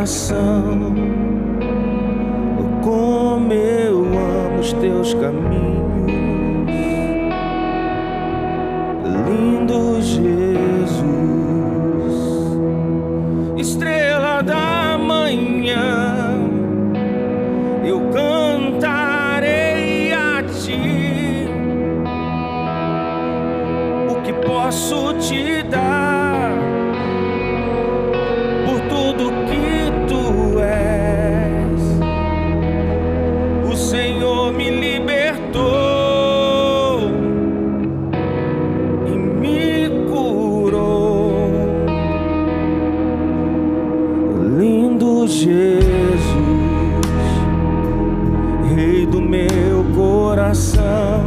coração. Como eu amo os teus caminhos, lindo Jesus, estrela da manhã, eu cantarei a ti. O que posso te dar por tudo que tu és? O Senhor me libertou e me curou. Lindo Jesus, Rei do meu coração,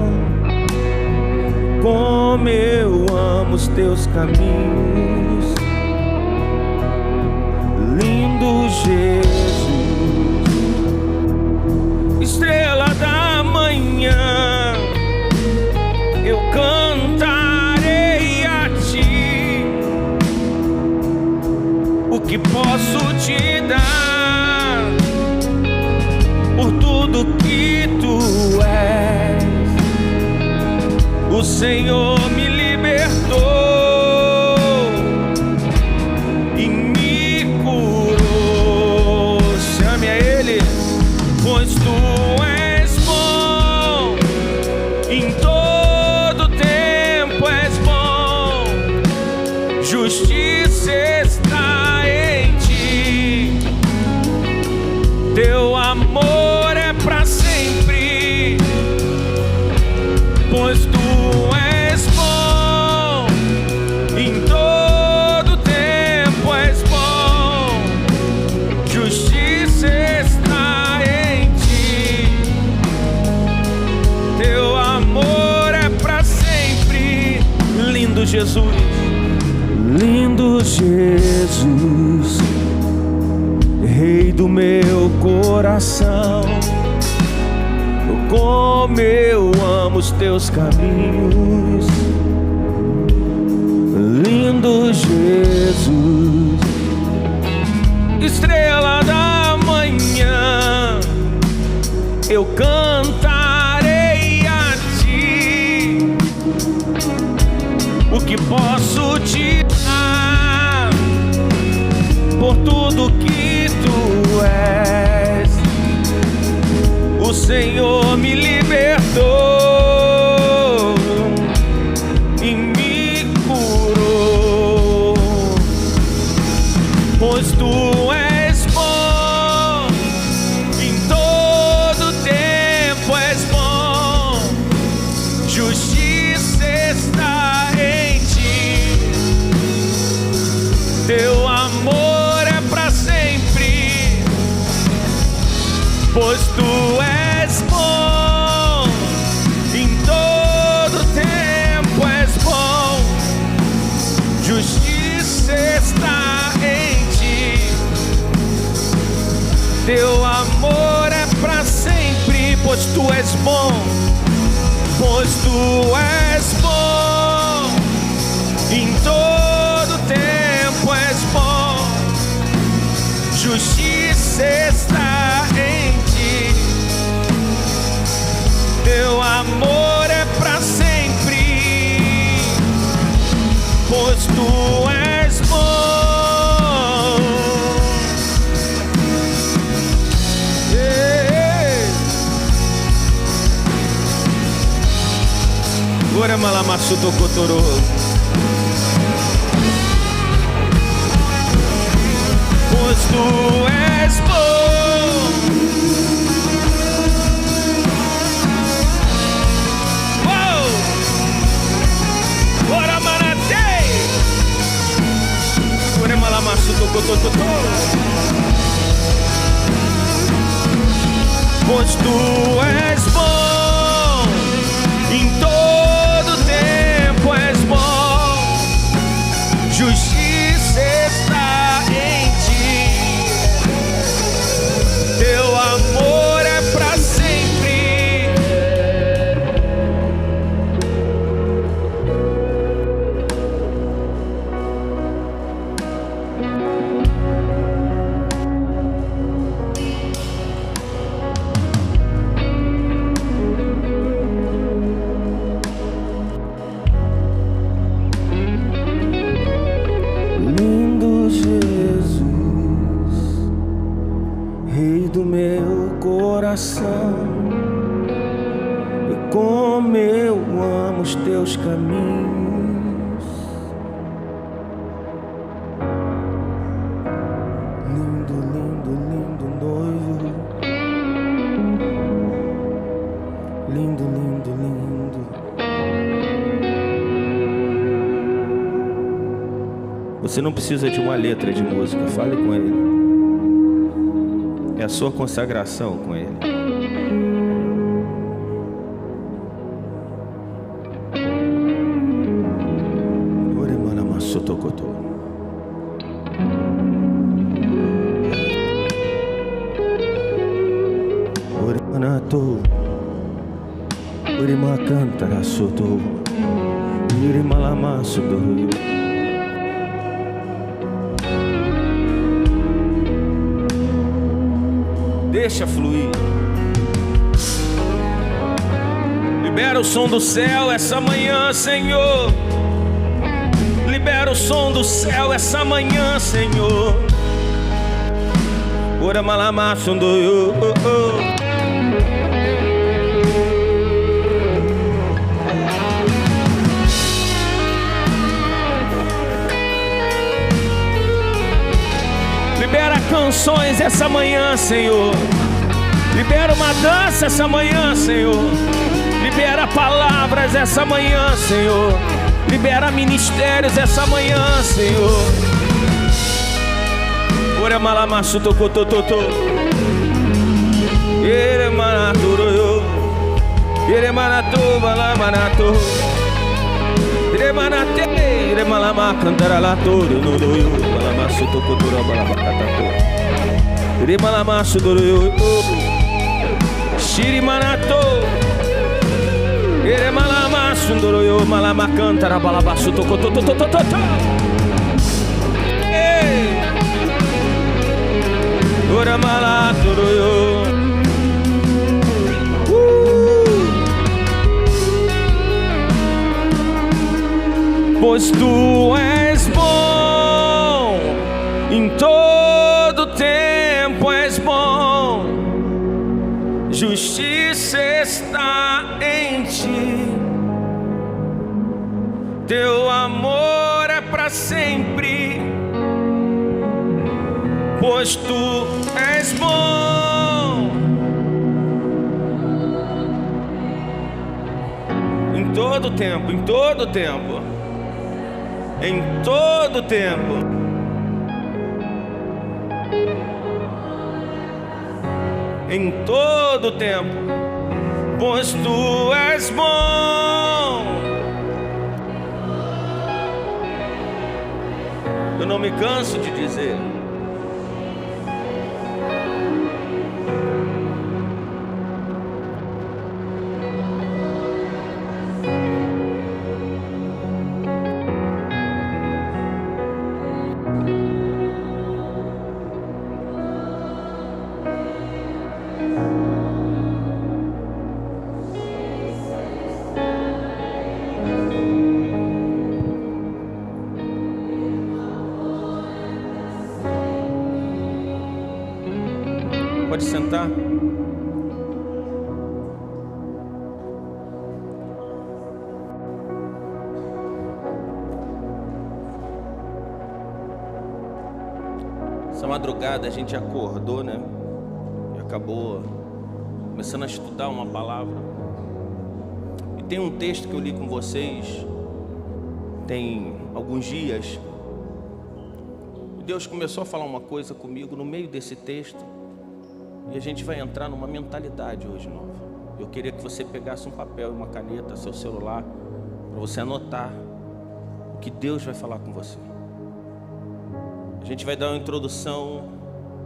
como eu amo os teus caminhos. Lindo Jesus, estrela da manhã, eu cantarei a ti. O que posso te dar por tudo que tu és? O Senhor me libertou e me curou. Chame a Ele, pois tu és bom, em todo tempo és bom. Justiça está em ti, teu amor é pra sempre, pois tu és bom, em todo tempo és bom. Justiça está em ti, teu amor é pra sempre. Lindo Jesus, lindo Jesus, Rei do meu coração, como eu amo os teus caminhos. Lindo Jesus, estrela da manhã, eu cantarei a ti. O que posso te dar por tudo que tu és? O Senhor me libertou e me curou, pois tu és bom, em todo tempo és bom. Justiça está em ti, teu amor é pra sempre, pois tu és bom, em todo tempo és bom. Justiça está em ti, teu amor é pra sempre, pois tu és bom, pois tu és bom, em todo tempo és bom. Justiça está em ti, teu amor é pra sempre, pois tu és bom. Agora malamassu tokotoro. Pois tu és bom. Uou! Ora manatei. Ora malamassu tokotoro. Pois tu és bom, em todo tempo és bom. Justiça está em ti, teu amor é pra sempre. coração, e como eu amo os teus caminhos. Lindo, lindo, lindo noivo, lindo, lindo, lindo. Você não precisa de uma letra de música, fale com Ele. É a sua consagração com Ele. Orimanato, Orimakantara soto, Irimalama soto. Deixa fluir. Libera o som do céu essa manhã, Senhor. Libera o som do céu essa manhã, Senhor. Ora malama sondoyo. Libera canções essa manhã, Senhor. Libera uma dança essa manhã, Senhor. Libera palavras essa manhã, Senhor. Libera ministérios essa manhã, Senhor. Ora malamaço tocotototo. Ere manaturo. Ere manatu malamanato. Ere manate. Ere malama cantaralato. No doyo. Malamaço tocotura balabacatato. Ere malamaço doyo. Shiri manato. Ere malama sundoroyo malama cantara balabaço tocotototototo. Ora malatoroyo. Pois tu és bom, em todo tempo és bom, justiça está em ti, teu amor é para sempre, pois tu és bom em todo tempo, em todo tempo, em todo tempo. Em todo tempo, pois tu és bom. Eu não me canso de dizer. Pode sentar. Essa madrugada a gente acordou, né? E acabou começando a estudar uma palavra. E tem um texto que eu li com vocês tem alguns dias. E Deus começou a falar uma coisa comigo no meio desse texto. E a gente vai entrar numa mentalidade hoje nova. Eu queria que você pegasse um papel e uma caneta, seu celular, para você anotar o que Deus vai falar com você. A gente vai dar uma introdução,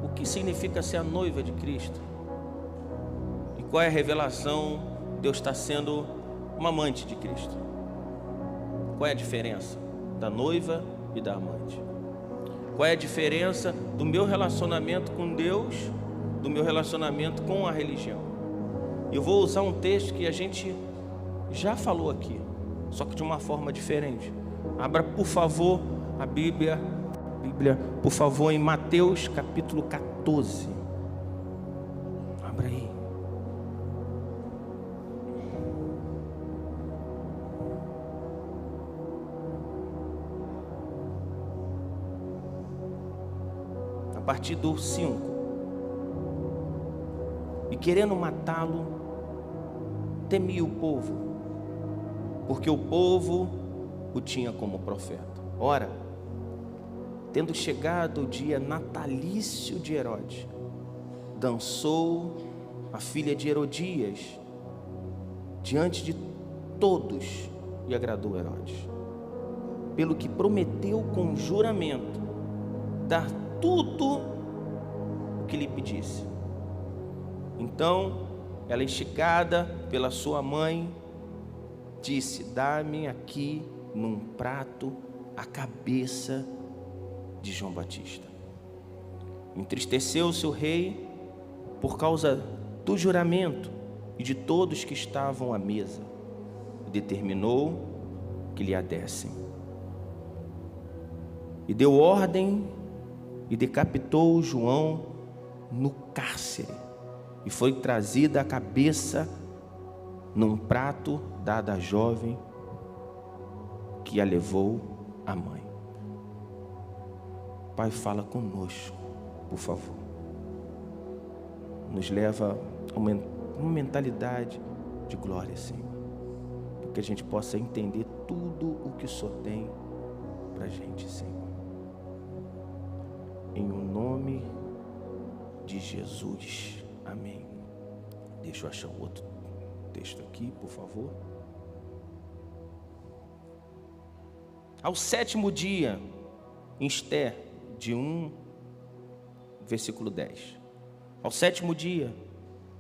o que significa ser a noiva de Cristo. E qual é a revelação? Deus está sendo uma amante de Cristo. Qual é a diferença da noiva e da amante? Qual é a diferença do meu relacionamento com Deus, do meu relacionamento com a religião? Eu vou usar um texto que a gente já falou aqui, só que de uma forma diferente. Abra, por favor, a Bíblia, por favor, em Mateus capítulo 14. Abra aí. partir do 5. E querendo matá-lo, temia o povo, porque o povo o tinha como profeta. Ora, tendo chegado o dia natalício de Herodes, dançou a filha de Herodias diante de todos e agradou Herodes, pelo que prometeu com juramento dar tudo o que lhe pedisse. Então, ela, instigada pela sua mãe, disse: dá-me aqui num prato a cabeça de João Batista. Entristeceu-se o rei por causa do juramento e de todos que estavam à mesa, e determinou que lhe a dessem. E deu ordem e decapitou João no cárcere, e foi trazida a cabeça num prato dada à jovem, que a levou à mãe. Pai, fala conosco, por favor. Nos leva a uma mentalidade de glória, Senhor, para que a gente possa entender tudo o que o Senhor tem para a gente, Senhor. Em o nome de Jesus, amém. Deixa eu achar um outro texto aqui, por favor. Ao 7º dia, em Esther, de 1, versículo 10. Ao 7º dia,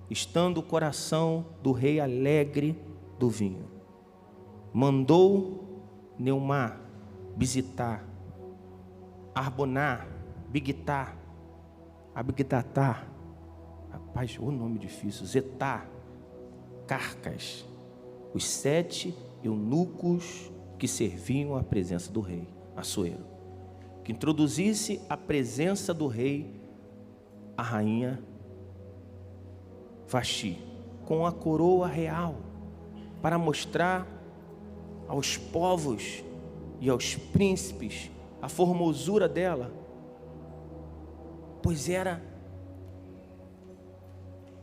estando o coração do rei alegre do vinho, mandou Neumá, Bizitar, Arboná, Bigtá, Abigdatá, rapaz, o nome difícil, Zetá, Carcas, os 7 eunucos que serviam à presença do rei, Assuero, que introduzisse à presença do rei a rainha Vaxi, com a coroa real, para mostrar aos povos e aos príncipes a formosura dela, pois era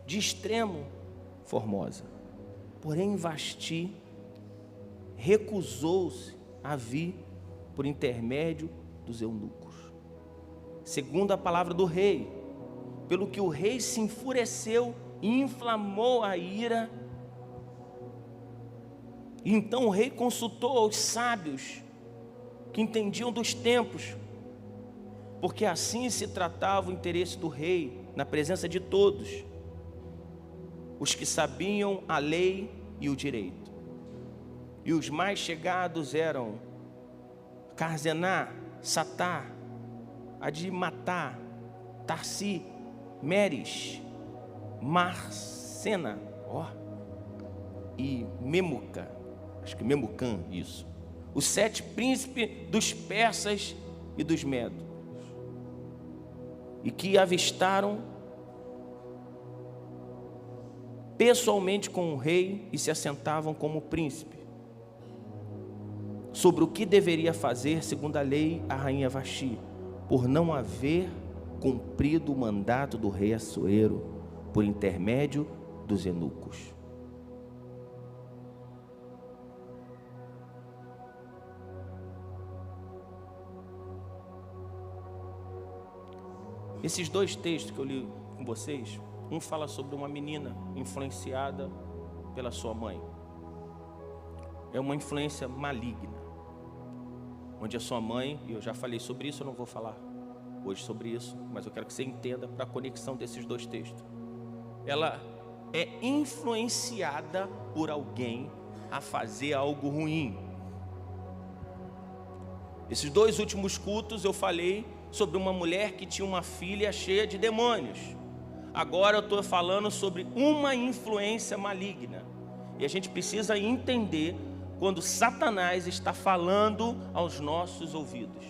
de extremo formosa. Porém, Vasti recusou-se a vir por intermédio dos eunucos, segundo a palavra do rei, pelo que o rei se enfureceu e inflamou a ira. E então o rei consultou os sábios que entendiam dos tempos, porque assim se tratava o interesse do rei na presença de todos, os que sabiam a lei e o direito. E os mais chegados eram Carzená, Satá, Adimatá, Tarsi, Meres, Marcena, e Memuca, acho que Memucã, isso. Os 7 príncipes dos persas e dos medos, e que avistaram pessoalmente com o rei e se assentavam como príncipe, sobre o que deveria fazer segundo a lei a rainha Vaxi, por não haver cumprido o mandato do rei Assuero por intermédio dos eunucos. Esses 2 textos que eu li com vocês, um fala sobre uma menina influenciada pela sua mãe. É uma influência maligna, onde a sua mãe, e eu já falei sobre isso, eu não vou falar hoje sobre isso, mas eu quero que você entenda para a conexão desses 2 textos. Ela é influenciada por alguém a fazer algo ruim. Esses 2 últimos cultos eu falei sobre uma mulher que tinha uma filha cheia de demônios. Agora eu estou falando sobre uma influência maligna. E a gente precisa entender quando Satanás está falando aos nossos ouvidos.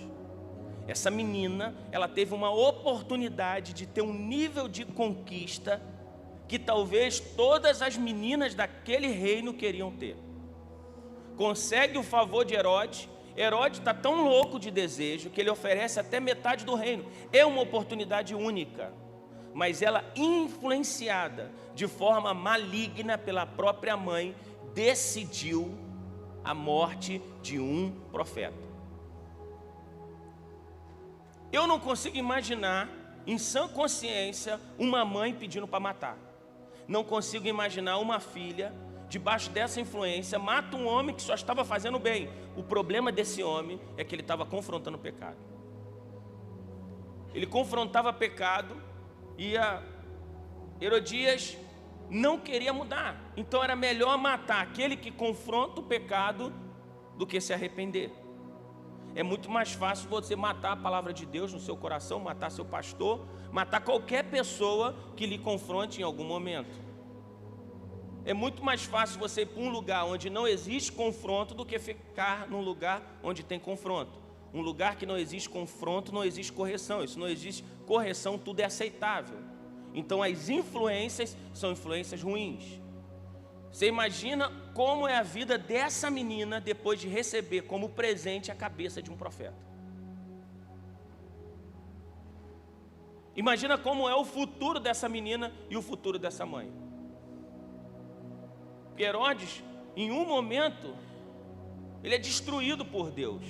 Essa menina, ela teve uma oportunidade de ter um nível de conquista que talvez todas as meninas daquele reino queriam ter. Consegue o favor de Herodes, Herodes está tão louco de desejo que ele oferece até metade do reino. É uma oportunidade única, mas ela influenciada de forma maligna pela própria mãe, decidiu a morte de um profeta. Eu não consigo imaginar, em sã consciência, uma mãe pedindo para matar. Não consigo imaginar uma filha, debaixo dessa influência, mata um homem que só estava fazendo bem. O problema desse homem é que ele estava confrontando o pecado. Ele confrontava pecado e a Herodias não queria mudar. Então era melhor matar aquele que confronta o pecado do que se arrepender. É muito mais fácil você matar a palavra de Deus no seu coração, matar seu pastor, matar qualquer pessoa que lhe confronte em algum momento. É muito mais fácil você ir para um lugar onde não existe confronto do que ficar num lugar onde tem confronto. Um lugar que não existe confronto, não existe correção. Isso não existe correção, tudo é aceitável. Então as influências são influências ruins. Você imagina como é a vida dessa menina depois de receber como presente a cabeça de um profeta. Imagina como é o futuro dessa menina e o futuro dessa mãe. Herodes, em um momento, ele é destruído por Deus.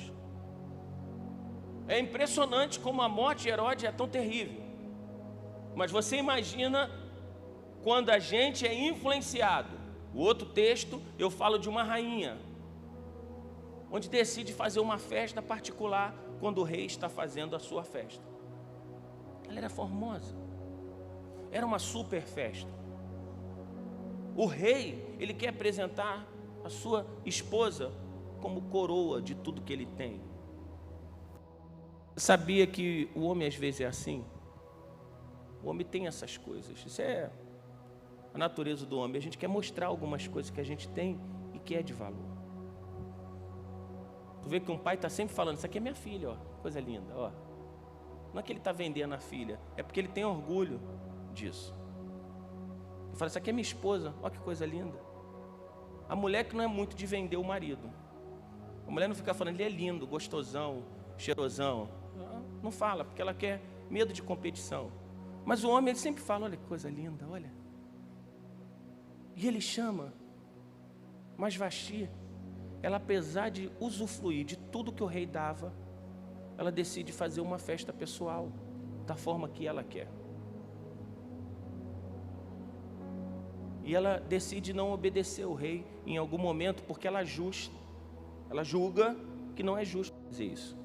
É impressionante como a morte de Herodes é tão terrível. Mas você imagina quando a gente é influenciado. O outro texto, eu falo de uma rainha, onde decide fazer uma festa particular quando o rei está fazendo a sua festa. Ela era formosa, era uma super festa. O rei, ele quer apresentar a sua esposa como coroa de tudo que ele tem. Sabia que o homem às vezes é assim? O homem tem essas coisas, isso é a natureza do homem. A gente quer mostrar algumas coisas que a gente tem e que é de valor. Tu vê que um pai está sempre falando, isso aqui é minha filha, ó, coisa linda, ó. Não é que ele está vendendo a filha, é porque ele tem orgulho disso. Ele fala, isso aqui é minha esposa, ó que coisa linda. A mulher que não é muito de vender o marido. A mulher não fica falando, ele é lindo, gostosão, cheirosão. Não fala, porque ela quer medo de competição. Mas o homem, ele sempre fala, olha que coisa linda, olha. E ele chama, mas Vasti, ela apesar de usufruir de tudo que o rei dava, ela decide fazer uma festa pessoal, da forma que ela quer. E ela decide não obedecer ao rei em algum momento, porque ela julga que não é justo fazer isso.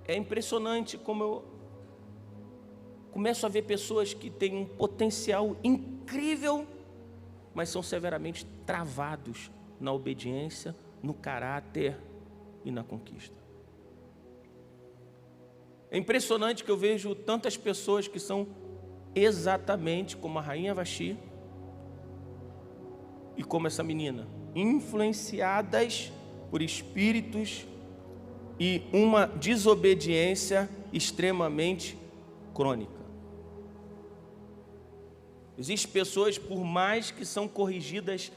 É impressionante como eu começo a ver pessoas que têm um potencial incrível, mas são severamente travados na obediência, no caráter e na conquista. É impressionante que eu vejo tantas pessoas que são exatamente como a rainha Vasti e como essa menina, influenciadas por espíritos e uma desobediência extremamente crônica. Existem pessoas, por mais que são corrigidas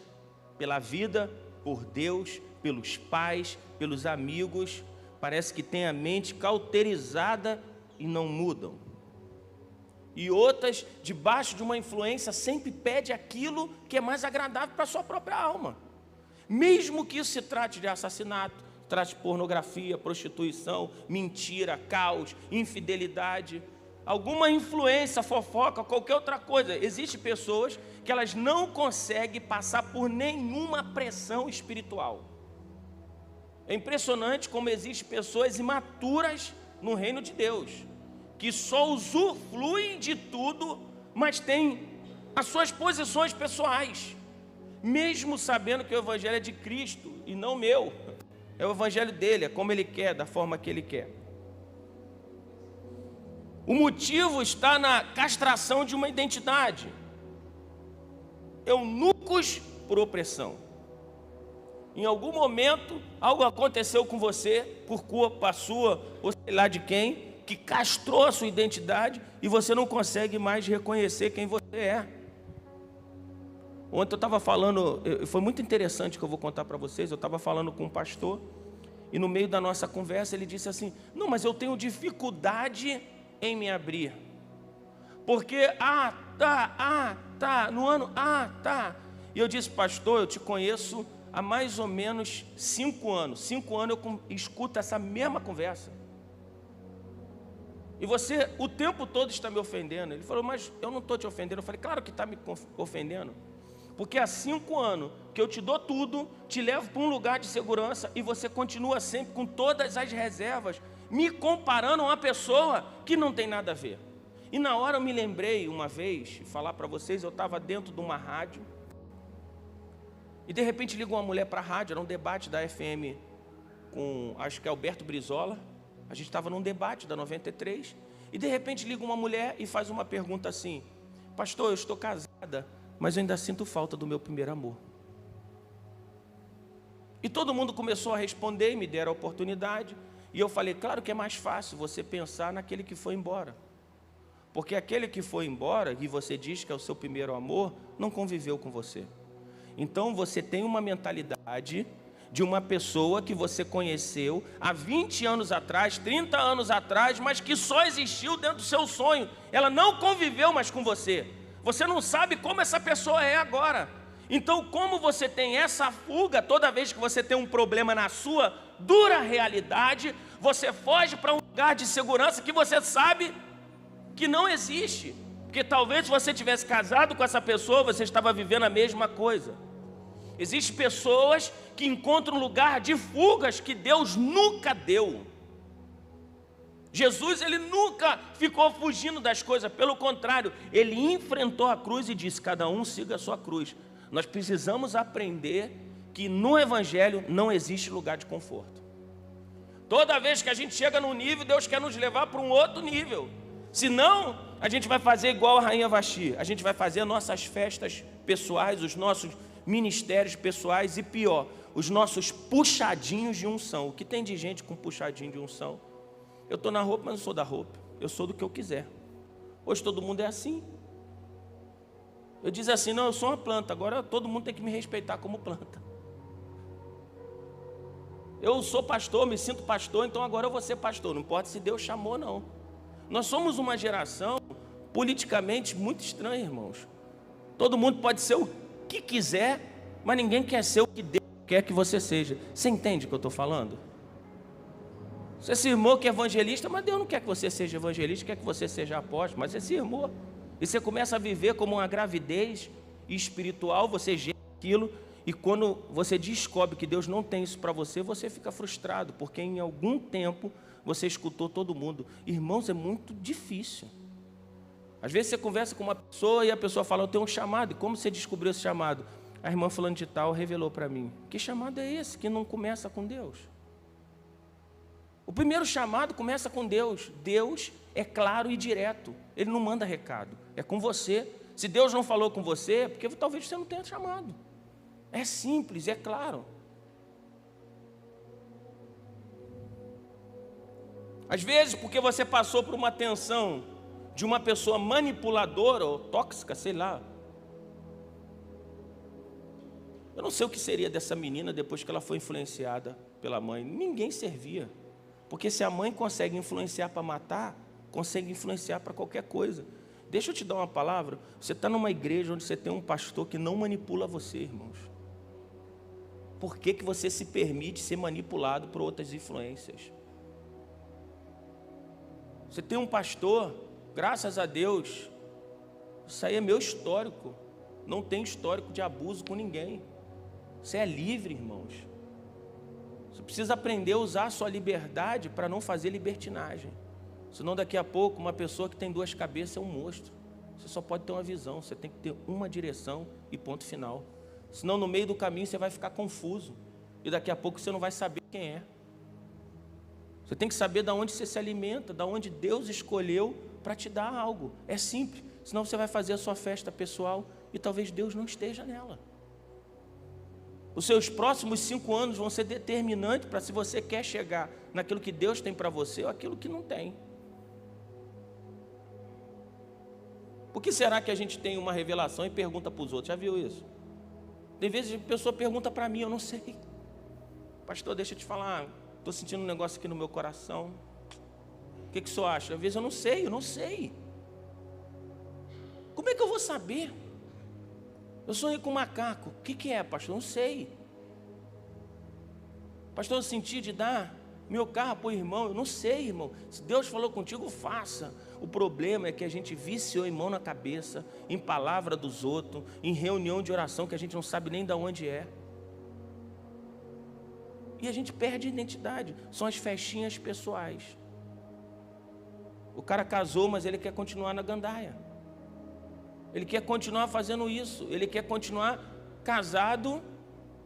pela vida, por Deus, pelos pais, pelos amigos, parece que têm a mente cauterizada e não mudam. E outras, debaixo de uma influência, sempre pede aquilo que é mais agradável para a sua própria alma. Mesmo que isso se trate de assassinato, trate de pornografia, prostituição, mentira, caos, infidelidade, alguma influência, fofoca, qualquer outra coisa. Existem pessoas que elas não conseguem passar por nenhuma pressão espiritual. É impressionante como existem pessoas imaturas no reino de Deus, que só usufruem de tudo, mas têm as suas posições pessoais, mesmo sabendo que o evangelho é de Cristo e não meu. É o evangelho dele, é como ele quer, da forma que ele quer. O motivo está na castração de uma identidade. Eunucos por opressão. Em algum momento, algo aconteceu com você, por culpa sua, ou sei lá de quem, que castrou a sua identidade e você não consegue mais reconhecer quem você é. Ontem eu estava falando, foi muito interessante que eu vou contar para vocês. Eu estava falando com um pastor e no meio da nossa conversa ele disse assim: não, mas eu tenho dificuldade em me abrir. Porque, no ano, E eu disse: pastor, eu te conheço há mais ou menos 5 anos. 5 anos eu escuto essa mesma conversa. E você o tempo todo está me ofendendo. Ele falou: mas eu não estou te ofendendo. Eu falei: claro que está me ofendendo. Porque há 5 anos que eu te dou tudo, te levo para um lugar de segurança e você continua sempre com todas as reservas, me comparando a uma pessoa que não tem nada a ver. E na hora eu me lembrei uma vez, falar para vocês, eu estava dentro de uma rádio e de repente liga uma mulher para a rádio, era um debate da FM com, acho que é Alberto Brizola. A gente estava num debate da 93 e de repente liga uma mulher e faz uma pergunta assim: pastor, eu estou casada, mas eu ainda sinto falta do meu primeiro amor. E todo mundo começou a responder e me deram a oportunidade. E eu falei: claro que é mais fácil você pensar naquele que foi embora. Porque aquele que foi embora, e você diz que é o seu primeiro amor, não conviveu com você. Então você tem uma mentalidade de uma pessoa que você conheceu há 20 anos atrás, 30 anos atrás, mas que só existiu dentro do seu sonho. Ela não conviveu mais com você. Você não sabe como essa pessoa é agora. Então, como você tem essa fuga, toda vez que você tem um problema na sua dura realidade, você foge para um lugar de segurança que você sabe que não existe. Porque talvez se você tivesse casado com essa pessoa, você estava vivendo a mesma coisa. Existem pessoas que encontram um lugar de fugas que Deus nunca deu. Jesus, ele nunca ficou fugindo das coisas, pelo contrário, ele enfrentou a cruz e disse: cada um siga a sua cruz. Nós precisamos aprender que no Evangelho não existe lugar de conforto. Toda vez que a gente chega num nível, Deus quer nos levar para um outro nível. Senão, a gente vai fazer igual a Rainha Vasti. A gente vai fazer nossas festas pessoais, os nossos ministérios pessoais e pior, os nossos puxadinhos de unção. O que tem de gente com puxadinho de unção? Eu estou na roupa, mas não sou da roupa. Eu sou do que eu quiser. Hoje todo mundo é assim. Eu diz assim: não, eu sou uma planta, agora todo mundo tem que me respeitar como planta. Eu sou pastor, me sinto pastor, então agora eu vou ser pastor. Não importa se Deus chamou, não. Nós somos uma geração politicamente muito estranha, irmãos. Todo mundo pode ser o que quiser, mas ninguém quer ser o que Deus quer que você seja. Você entende o que eu estou falando? Você se irmou que é evangelista, mas Deus não quer que você seja evangelista, quer que você seja apóstolo, mas você se irmou. E você começa a viver como uma gravidez espiritual, você gera aquilo, e quando você descobre que Deus não tem isso para você, você fica frustrado, porque em algum tempo você escutou todo mundo. Irmãos, é muito difícil. Às vezes você conversa com uma pessoa e a pessoa fala: eu tenho um chamado. E como você descobriu esse chamado? A irmã fulano de tal revelou para mim. Que chamado é esse que não começa com Deus? O primeiro chamado começa com Deus. Deus é claro e direto. Ele não manda recado. É com você. Se Deus não falou com você, é porque talvez você não tenha chamado. É simples, é claro. Às vezes, porque você passou por uma tensão de uma pessoa manipuladora ou tóxica, sei lá. Eu não sei o que seria dessa menina depois que ela foi influenciada pela mãe. Ninguém servia. Porque se a mãe consegue influenciar para matar, consegue influenciar para qualquer coisa. Deixa eu te dar uma palavra. Você está numa igreja onde você tem um pastor que não manipula você, irmãos. Por que você se permite ser manipulado por outras influências? Você tem um pastor, graças a Deus, isso aí é meu histórico. Não tem histórico de abuso com ninguém. Você é livre, irmãos. Você precisa aprender a usar a sua liberdade para não fazer libertinagem. Senão daqui a pouco uma pessoa que tem 2 cabeças é um monstro. Você só pode ter uma visão, você tem que ter uma direção e ponto final. Senão no meio do caminho você vai ficar confuso. E daqui a pouco você não vai saber quem é. Você tem que saber de onde você se alimenta, de onde Deus escolheu para te dar algo. É simples, senão você vai fazer a sua festa pessoal e talvez Deus não esteja nela. Os seus próximos 5 anos vão ser determinantes para se você quer chegar naquilo que Deus tem para você ou aquilo que não tem. Por que será que a gente tem uma revelação e pergunta para os outros? Já viu isso? Tem vezes a pessoa pergunta para mim, eu não sei. Pastor, deixa eu te falar, estou sentindo um negócio aqui no meu coração. O que o senhor acha? Às vezes eu não sei. Como é que eu vou saber? Eu sonhei com um macaco. O que é, pastor? Eu não sei. Pastor, eu senti de dar meu carro para o irmão. Eu não sei, irmão. Se Deus falou contigo, faça. O problema é que a gente viciou em mão na cabeça, em palavra dos outros, em reunião de oração que a gente não sabe nem de onde é. E a gente perde a identidade. São as festinhas pessoais. O cara casou, mas ele quer continuar na gandaia. Ele quer continuar fazendo isso. Ele quer continuar casado,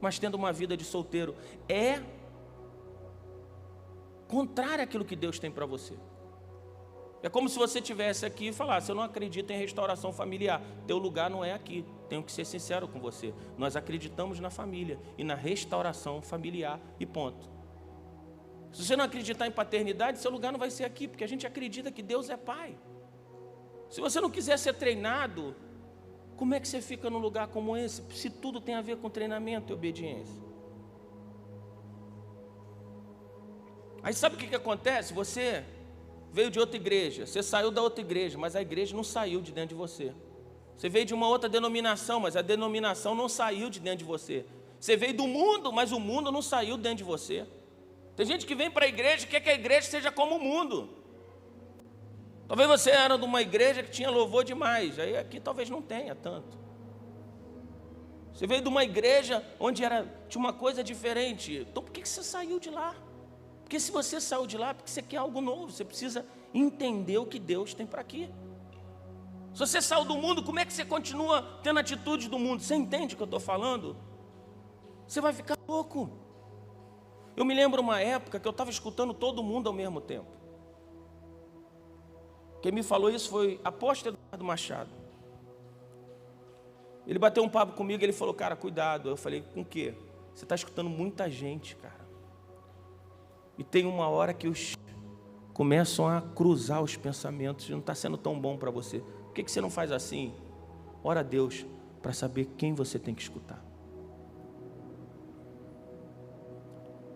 mas tendo uma vida de solteiro. É contrário àquilo que Deus tem para você. É como se você estivesse aqui e falasse, eu não acredito em restauração familiar. Teu lugar não é aqui. Tenho que ser sincero com você. Nós acreditamos na família e na restauração familiar e ponto. Se você não acreditar em paternidade, seu lugar não vai ser aqui, porque a gente acredita que Deus é pai. Se você não quiser ser treinado, como é que você fica num lugar como esse, se tudo tem a ver com treinamento e obediência? Aí sabe o que acontece? Você veio de outra igreja, você saiu da outra igreja, mas a igreja não saiu de dentro de você. Você veio de uma outra denominação, mas a denominação não saiu de dentro de você. Você veio do mundo, mas o mundo não saiu dentro de você. Tem gente que vem para a igreja e quer que a igreja seja como o mundo. Talvez você era de uma igreja que tinha louvor demais, aí aqui talvez não tenha tanto. Você veio de uma igreja onde tinha uma coisa diferente, então por que você saiu de lá? Porque se você saiu de lá, é porque você quer algo novo, você precisa entender o que Deus tem para aqui. Se você saiu do mundo, como é que você continua tendo atitude do mundo? Você entende o que eu estou falando? Você vai ficar louco. Eu me lembro uma época que eu estava escutando todo mundo ao mesmo tempo. Quem me falou isso foi apóstolo Eduardo Machado. Ele bateu um papo comigo e ele falou, cara, cuidado. Eu falei, com o quê? Você está escutando muita gente, cara. E tem uma hora que os começam a cruzar os pensamentos e não está sendo tão bom para você. Por que você não faz assim? Ora a Deus para saber quem você tem que escutar.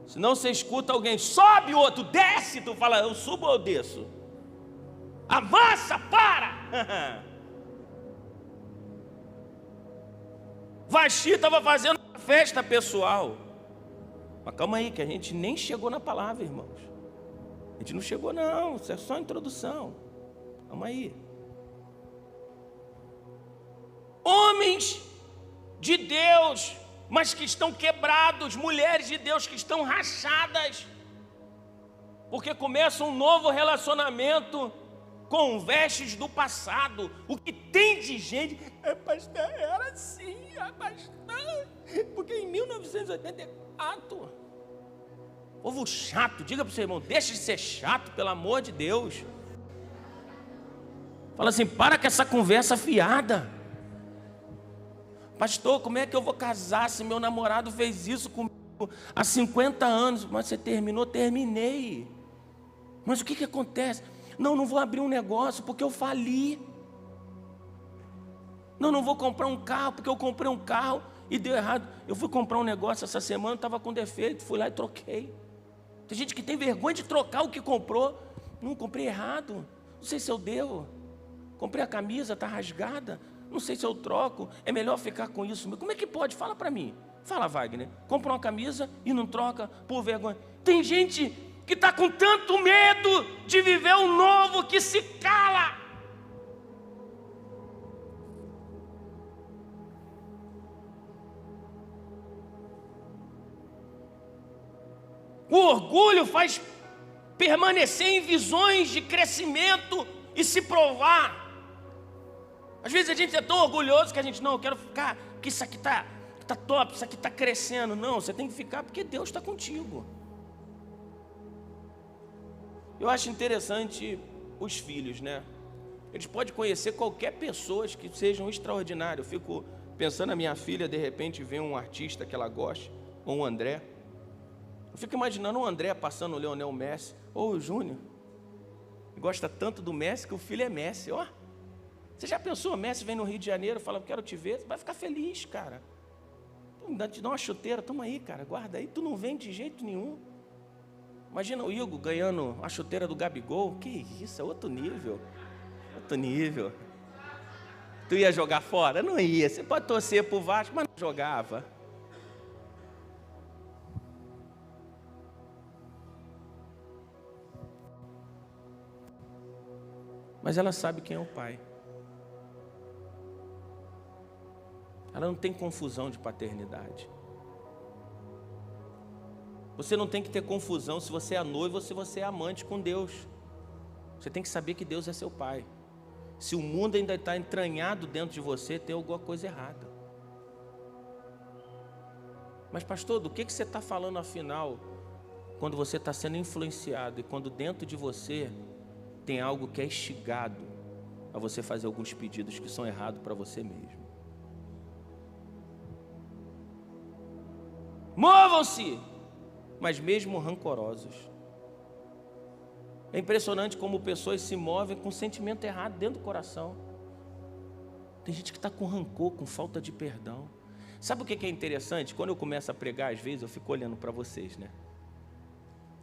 Senão você escuta alguém, sobe, o outro desce, tu fala, eu subo ou eu desço? Avança, para! Vaxi estava fazendo uma festa pessoal. Mas calma aí, que a gente nem chegou na palavra, irmãos. A gente não chegou não, isso é só a introdução. Calma aí. Homens de Deus, mas que estão quebrados, mulheres de Deus que estão rachadas, porque começam um novo relacionamento com vestes do passado. O que tem de gente, pastor, era assim, pastor, porque em 1984, povo chato, diga para o seu irmão, deixa de ser chato, pelo amor de Deus. Fala assim, para com essa conversa fiada. Pastor, como é que eu vou casar se meu namorado fez isso comigo há 50 anos? Mas você terminou? Terminei. Mas o que acontece? Não vou abrir um negócio porque eu fali. Não vou comprar um carro porque eu comprei um carro e deu errado. Eu fui comprar um negócio essa semana, estava com defeito, fui lá e troquei. Tem gente que tem vergonha de trocar o que comprou. Não, comprei errado. Não sei se eu devo. Comprei a camisa, está rasgada. Não sei se eu troco, é melhor ficar com isso. Como é que pode? Fala para mim. Fala, Wagner. Compra uma camisa e não troca por vergonha. Tem gente que está com tanto medo de viver o novo que se cala. O orgulho faz permanecer em visões de crescimento e se provar. Às vezes a gente é tão orgulhoso que a gente, não, eu quero ficar, porque isso aqui está top, isso aqui está crescendo. Não, você tem que ficar porque Deus está contigo. Eu acho interessante os filhos, né? Eles podem conhecer qualquer pessoa que sejam extraordinários. Eu fico pensando na minha filha, de repente vem um artista que ela gosta, ou um André. Eu fico imaginando o André passando o Lionel Messi, ou o Júnior. Gosta tanto do Messi que o filho é Messi, ó. Você já pensou, Messi vem no Rio de Janeiro, fala, quero te ver, você vai ficar feliz, cara. Ainda te dá uma chuteira, toma aí, cara, guarda aí. Tu não vende de jeito nenhum. Imagina o Igor ganhando a chuteira do Gabigol. Que isso, é outro nível. Outro nível. Tu ia jogar fora? Não ia. Você pode torcer pro Vasco, mas não jogava. Mas ela sabe quem é o pai. Ela não tem confusão de paternidade. Você não tem que ter confusão se você é noivo ou se você é amante com Deus. Você tem que saber que Deus é seu pai. Se o mundo ainda está entranhado dentro de você, tem alguma coisa errada. Mas pastor, do que você está falando afinal, quando você está sendo influenciado e quando dentro de você tem algo que é instigado a você fazer alguns pedidos que são errados para você mesmo? Movam-se, mas mesmo rancorosos. É impressionante como pessoas se movem com sentimento errado dentro do coração. Tem gente que está com rancor, com falta de perdão. Sabe o que é interessante? Quando eu começo a pregar, às vezes eu fico olhando para vocês, né?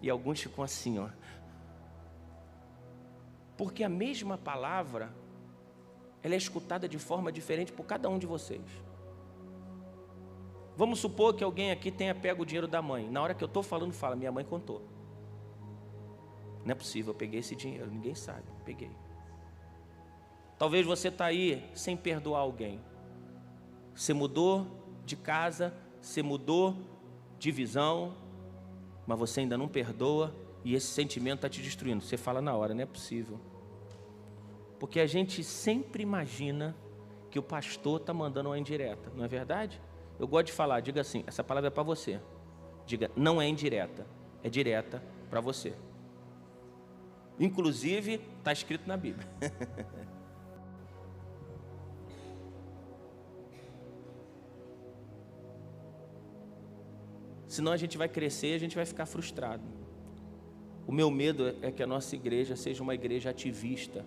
E alguns ficam assim, ó. Porque a mesma palavra, ela é escutada de forma diferente por cada um de vocês. Vamos supor que alguém aqui tenha pego o dinheiro da mãe. Na hora que eu estou falando, fala, minha mãe contou. Não é possível, eu peguei esse dinheiro, ninguém sabe, peguei. Talvez você está aí sem perdoar alguém. Você mudou de casa, você mudou de visão, mas você ainda não perdoa e esse sentimento está te destruindo. Você fala na hora, não é possível. Porque a gente sempre imagina que o pastor está mandando uma indireta, não é verdade? Eu gosto de falar, diga assim, essa palavra é para você. Diga, não é indireta, é direta para você. Inclusive, está escrito na Bíblia. Senão a gente vai crescer e a gente vai ficar frustrado. O meu medo é que a nossa igreja seja uma igreja ativista,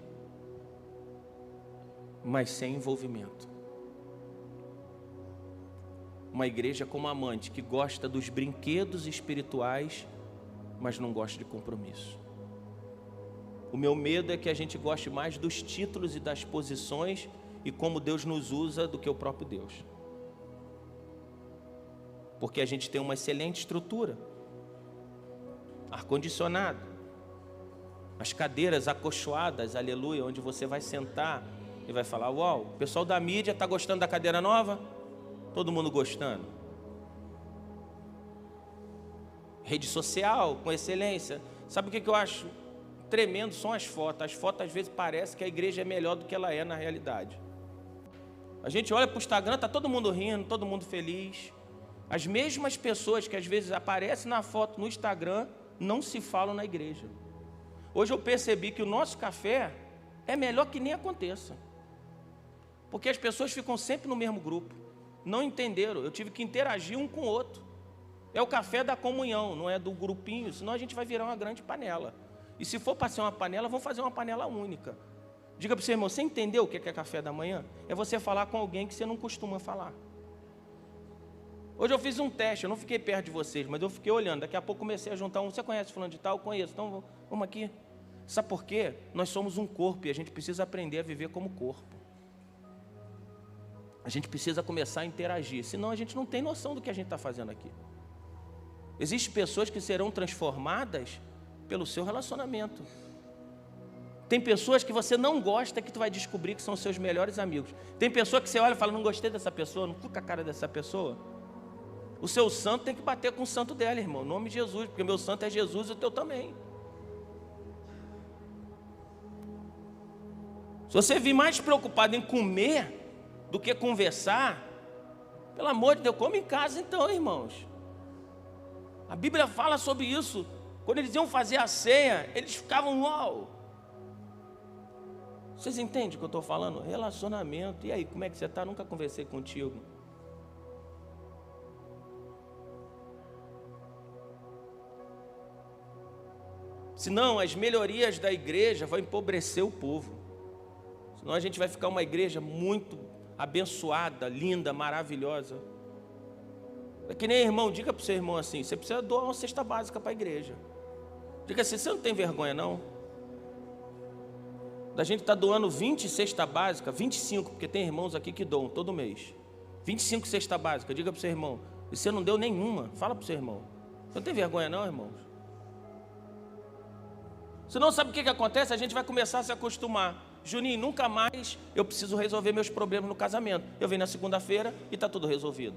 mas sem envolvimento. Uma igreja como amante, que gosta dos brinquedos espirituais, mas não gosta de compromisso. O meu medo é que a gente goste mais dos títulos e das posições e como Deus nos usa do que o próprio Deus. Porque a gente tem uma excelente estrutura, ar-condicionado, as cadeiras acolchoadas, aleluia, onde você vai sentar e vai falar, uau, o pessoal da mídia está gostando da cadeira nova? Todo mundo gostando. Rede social, com excelência. Sabe o que eu acho tremendo? São as fotos. As fotos às vezes parece que a igreja é melhor do que ela é na realidade. A gente olha para o Instagram, está todo mundo rindo, todo mundo feliz. As mesmas pessoas que às vezes aparecem na foto no Instagram não se falam na igreja. Hoje eu percebi que o nosso café é melhor que nem aconteça. Porque as pessoas ficam sempre no mesmo grupo. Não entenderam, eu tive que interagir um com o outro. É o café da comunhão, não é do grupinho, senão a gente vai virar uma grande panela. E se for para ser uma panela, vamos fazer uma panela única. Diga para o seu irmão, você entendeu o que é café da manhã? É você falar com alguém que você não costuma falar. Hoje eu fiz um teste, eu não fiquei perto de vocês, mas eu fiquei olhando. Daqui a pouco comecei a juntar um, você conhece fulano de tal? Conheço, então vamos aqui. Sabe por quê? Nós somos um corpo e a gente precisa aprender a viver como corpo. A gente precisa começar a interagir, senão a gente não tem noção do que a gente está fazendo aqui. Existem pessoas que serão transformadas pelo seu relacionamento. Tem pessoas que você não gosta que tu vai descobrir que são seus melhores amigos. Tem pessoa que você olha e fala, não gostei dessa pessoa, não fui com a cara dessa pessoa. O seu santo tem que bater com o santo dela, irmão, em nome de Jesus, porque o meu santo é Jesus e o teu também. Se você vir mais preocupado em comer do que conversar, pelo amor de Deus, come em casa então, irmãos. A Bíblia fala sobre isso. Quando eles iam fazer a ceia, eles ficavam, uau. Vocês entendem o que eu estou falando? Relacionamento. E aí, como é que você está? Nunca conversei contigo. Senão, as melhorias da igreja vão empobrecer o povo. Senão a gente vai ficar uma igreja muito abençoada, linda, maravilhosa. É que nem irmão, diga para o seu irmão assim, você precisa doar uma cesta básica para a igreja. Diga assim, você não tem vergonha não? Da gente estar doando 20 cesta básica, 25, porque tem irmãos aqui que doam todo mês. 25 cesta básica, diga para o seu irmão. E você não deu nenhuma, fala para o seu irmão. Você não tem vergonha não, irmãos? Você não sabe o que acontece? A gente vai começar a se acostumar. Juninho, nunca mais eu preciso resolver meus problemas no casamento. Eu venho na segunda-feira e está tudo resolvido.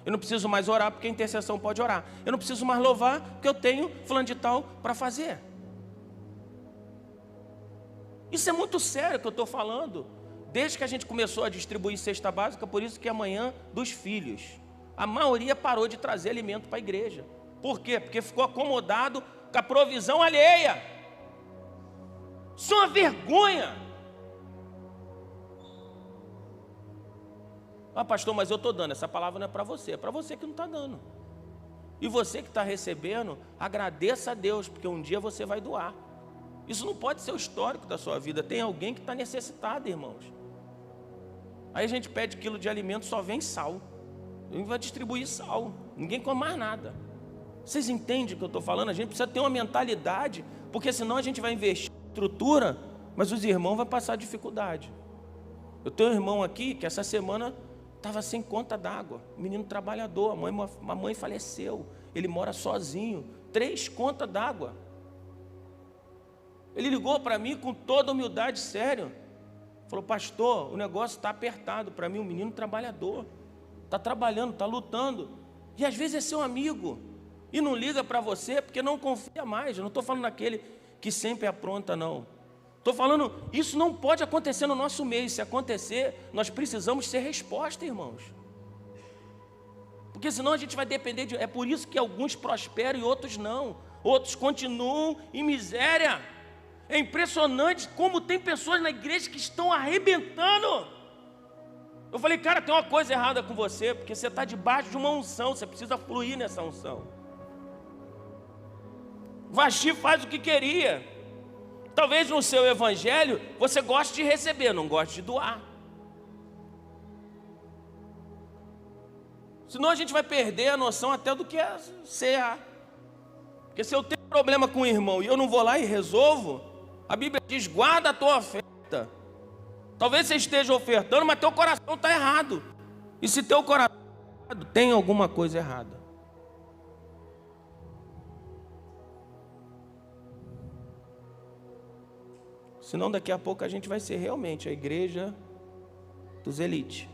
Eu não preciso mais orar porque a intercessão pode orar. Eu não preciso mais louvar porque eu tenho fulano de tal para fazer. Isso é muito sério que eu estou falando. Desde que a gente começou a distribuir cesta básica, por isso que amanhã dos filhos, a maioria parou de trazer alimento para a igreja. Por quê? Porque ficou acomodado com a provisão alheia. Isso é uma vergonha. Ah, pastor, mas eu estou dando. Essa palavra não é para você, é para você que não está dando. E você que está recebendo, agradeça a Deus, porque um dia você vai doar. Isso não pode ser o histórico da sua vida. Tem alguém que está necessitado, irmãos. Aí a gente pede quilo de alimento, só vem sal. A gente vai distribuir sal. Ninguém come mais nada. Vocês entendem o que eu estou falando? A gente precisa ter uma mentalidade, porque senão a gente vai investir em estrutura, mas os irmãos vão passar dificuldade. Eu tenho um irmão aqui que essa semana estava sem conta d'água. Um menino trabalhador, a mãe faleceu. Ele mora sozinho. 3 contas d'água. Ele ligou para mim com toda humildade, sério. Falou, pastor, o negócio está apertado para mim, um menino trabalhador. Está trabalhando, está lutando. E às vezes é seu amigo. E não liga para você porque não confia mais. Eu não estou falando daquele que sempre apronta, não. Estou falando, isso não pode acontecer no nosso meio. Se acontecer, nós precisamos ser resposta, irmãos. Porque senão a gente vai depender de... É por isso que alguns prosperam e outros não. Outros continuam em miséria. É impressionante como tem pessoas na igreja que estão arrebentando. Eu falei, cara, tem uma coisa errada com você, porque você está debaixo de uma unção, você precisa fluir nessa unção. Vaxi faz o que queria. Talvez no seu evangelho você goste de receber, não goste de doar. Senão a gente vai perder a noção até do que é ser. Porque se eu tenho problema com o irmão e eu não vou lá e resolvo, a Bíblia diz, guarda a tua oferta. Talvez você esteja ofertando, mas teu coração está errado. E se teu coração está errado, tem alguma coisa errada. Senão daqui a pouco a gente vai ser realmente a igreja dos elites.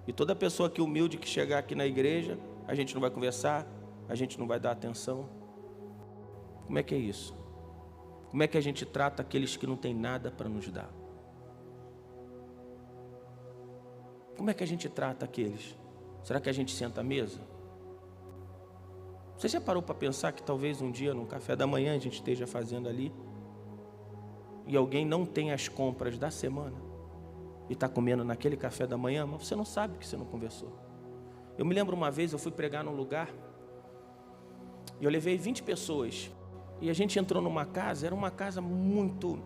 E toda pessoa que humilde que chegar aqui na igreja, a gente não vai conversar, a gente não vai dar atenção. Como é que é isso? Como é que a gente trata aqueles que não têm nada para nos dar? Como é que a gente trata aqueles? Será que a gente senta à mesa? Você já parou para pensar que talvez um dia, no café da manhã, a gente esteja fazendo ali e alguém não tem as compras da semana e está comendo naquele café da manhã, mas você não sabe que você não conversou. Eu me lembro uma vez, eu fui pregar num lugar e eu levei 20 pessoas e a gente entrou numa casa, era uma casa muito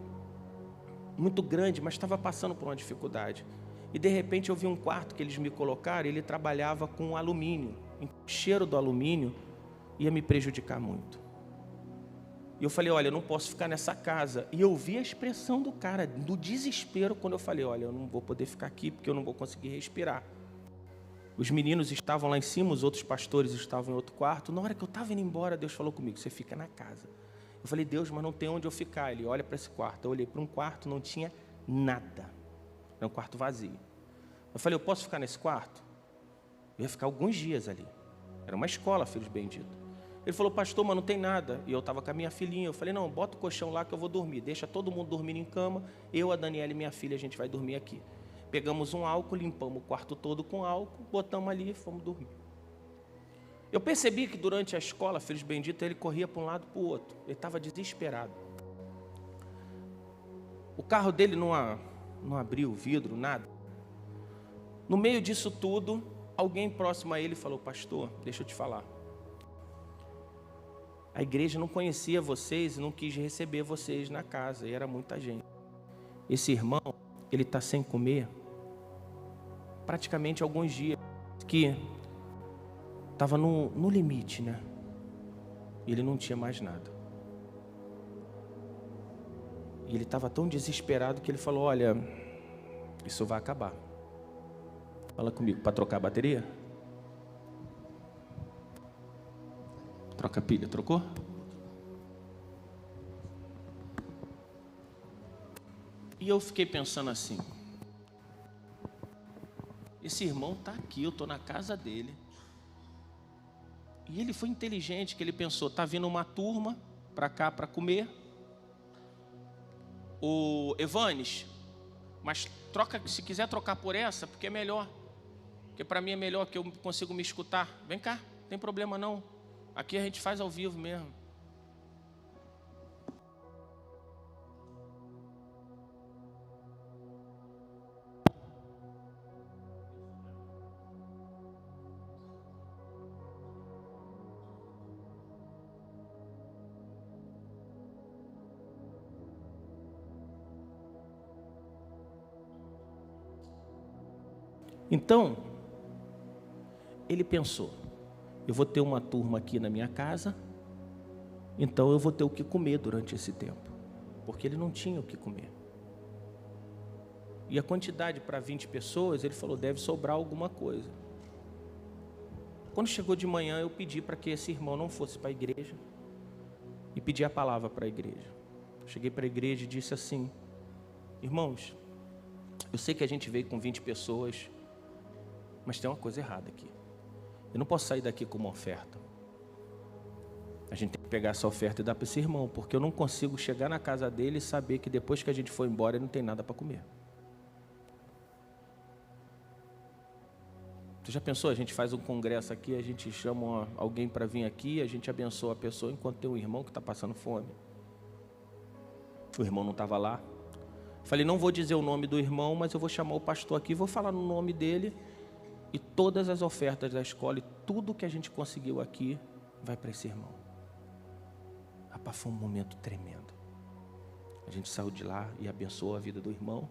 grande, mas estava passando por uma dificuldade. E de repente eu vi um quarto que eles me colocaram, e ele trabalhava com alumínio. O cheiro do alumínio ia me prejudicar muito. E eu falei, olha, eu não posso ficar nessa casa. E eu vi a expressão do cara, do desespero, quando eu falei, olha, eu não vou poder ficar aqui, porque eu não vou conseguir respirar. Os meninos estavam lá em cima, os outros pastores estavam em outro quarto. Na hora que eu estava indo embora, Deus falou comigo, você fica na casa. Eu falei, Deus, mas não tem onde eu ficar. Ele olha para esse quarto. Eu olhei para um quarto, não tinha nada. Era um quarto vazio. Eu falei, eu posso ficar nesse quarto? Eu ia ficar alguns dias ali. Era uma escola, filhos benditos. Ele falou, pastor, mas não tem nada. E eu estava com a minha filhinha. Eu falei, não, bota o colchão lá que eu vou dormir. Deixa todo mundo dormir em cama. Eu, a Daniela e minha filha, a gente vai dormir aqui. Pegamos um álcool, limpamos o quarto todo com álcool, botamos ali e fomos dormir. Eu percebi que durante a escola, filhos benditos, ele corria para um lado e para o outro. Ele estava desesperado. O carro dele não abriu o vidro, nada. No meio disso tudo, alguém próximo a ele falou, pastor, deixa eu te falar. A igreja não conhecia vocês e não quis receber vocês na casa, e era muita gente. Esse irmão, ele está sem comer praticamente alguns dias, que estava no limite, né? E ele não tinha mais nada. E ele estava tão desesperado que ele falou: olha, isso vai acabar. Fala comigo, para trocar a bateria? Troca a pilha, trocou? E eu fiquei pensando assim: esse irmão está aqui, eu estou na casa dele. E ele foi inteligente, que ele pensou: está vindo uma turma para cá para comer. O Evanes, mas troca, se quiser trocar por essa, porque é melhor. Porque para mim é melhor, que eu consigo me escutar. Vem cá, não tem problema não. Aqui a gente faz ao vivo mesmo. Então, ele pensou: eu vou ter uma turma aqui na minha casa, então eu vou ter o que comer durante esse tempo. Porque ele não tinha o que comer. E a quantidade para 20 pessoas, ele falou: deve sobrar alguma coisa. Quando chegou de manhã, eu pedi para que esse irmão não fosse para a igreja. E pedi a palavra para a igreja. Cheguei para a igreja e disse assim: irmãos, eu sei que a gente veio com 20 pessoas, mas tem uma coisa errada aqui. Eu não posso sair daqui com uma oferta. A gente tem que pegar essa oferta e dar para esse irmão, porque eu não consigo chegar na casa dele e saber que depois que a gente for embora, ele não tem nada para comer. Tu já pensou? A gente faz um congresso aqui, a gente chama alguém para vir aqui, a gente abençoa a pessoa enquanto tem um irmão que está passando fome. O irmão não estava lá. Falei: não vou dizer o nome do irmão, mas eu vou chamar o pastor aqui, vou falar no nome dele. E todas as ofertas da escola e tudo que a gente conseguiu aqui vai para esse irmão. Rapaz, foi um momento tremendo. A gente saiu de lá e abençoou a vida do irmão.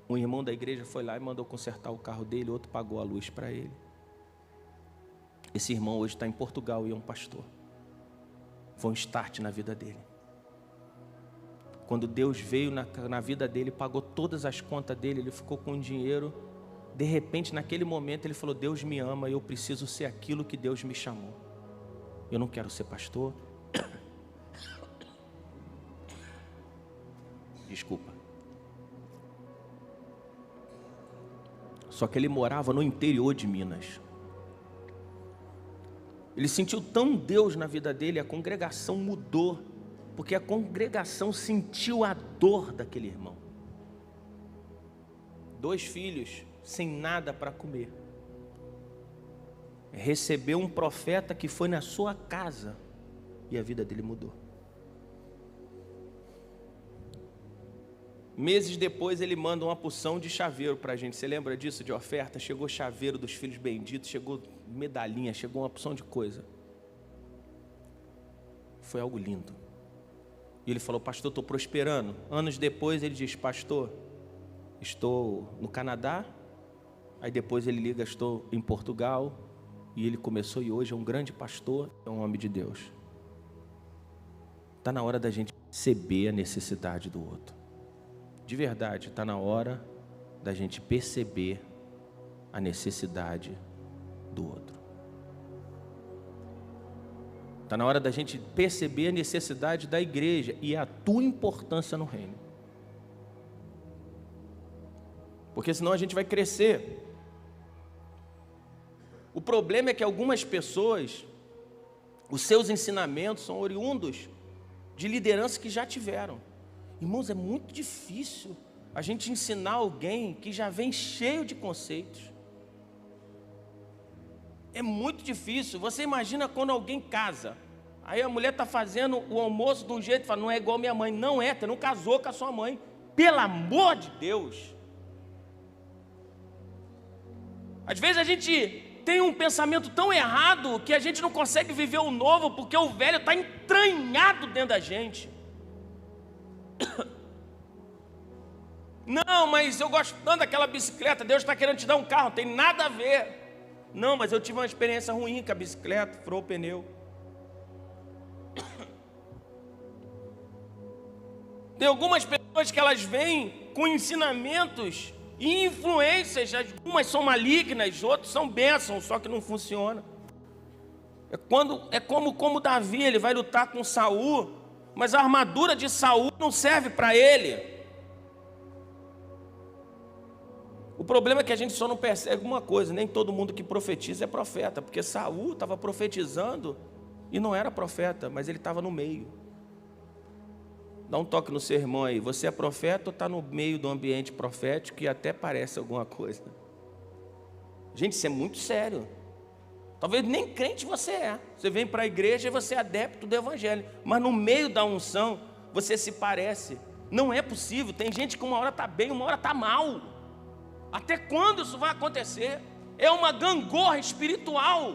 Um irmão da igreja foi lá e mandou consertar o carro dele, outro pagou a luz para ele. Esse irmão hoje está em Portugal e é um pastor. Foi um start na vida dele. Quando Deus veio na vida dele, pagou todas as contas dele, ele ficou com dinheiro. De repente, naquele momento, ele falou: Deus me ama, eu preciso ser aquilo que Deus me chamou. Eu não quero ser pastor. Desculpa. Só que ele morava no interior de Minas. Ele sentiu tão Deus na vida dele, a congregação mudou, porque a congregação sentiu a dor daquele irmão. 2 filhos sem nada para comer. Recebeu um profeta que foi na sua casa e a vida dele mudou. Meses depois ele manda uma porção de chaveiro para a gente. Você lembra disso, de oferta? Chegou chaveiro dos filhos benditos, chegou medalhinha, chegou uma porção de coisa. Foi algo lindo. E ele falou: pastor, estou prosperando. Anos depois ele diz: pastor, estou no Canadá. Aí depois ele liga: estou em Portugal. E ele começou e hoje é um grande pastor, é um homem de Deus. Está na hora da gente perceber a necessidade do outro. De verdade, está na hora da gente perceber a necessidade do outro. Está na hora da gente perceber a necessidade da igreja e a tua importância no reino. Porque senão a gente vai crescer. O problema é que algumas pessoas, os seus ensinamentos são oriundos de liderança que já tiveram. Irmãos, é muito difícil a gente ensinar alguém que já vem cheio de conceitos. É muito difícil. Você imagina quando alguém casa, aí a mulher está fazendo o almoço de um jeito e fala: não é igual minha mãe. Não é, você não casou com a sua mãe. Pelo amor de Deus. Às vezes a gente tem um pensamento tão errado que a gente não consegue viver o novo porque o velho está entranhado dentro da gente. Não, mas eu gosto tanto daquela bicicleta, Deus está querendo te dar um carro. Não tem nada a ver. Não, mas eu tive uma experiência ruim com a bicicleta, furou o pneu. Tem algumas pessoas que elas vêm com ensinamentos e influências, algumas são malignas, outras são bênçãos, só que não funciona. É como Davi, ele vai lutar com Saul, mas a armadura de Saul não serve para ele. O problema é que a gente só não percebe uma coisa: nem todo mundo que profetiza é profeta, porque Saul estava profetizando e não era profeta, mas ele estava no meio. Dá um toque no seu irmão aí: você é profeta ou está no meio do ambiente profético e até parece alguma coisa? Gente, isso é muito sério. Talvez nem crente você é. Você vem para a igreja e você é adepto do evangelho, mas no meio da unção você se parece. Não é possível. Tem gente que uma hora está bem, uma hora está mal. Até quando isso vai acontecer? É uma gangorra espiritual.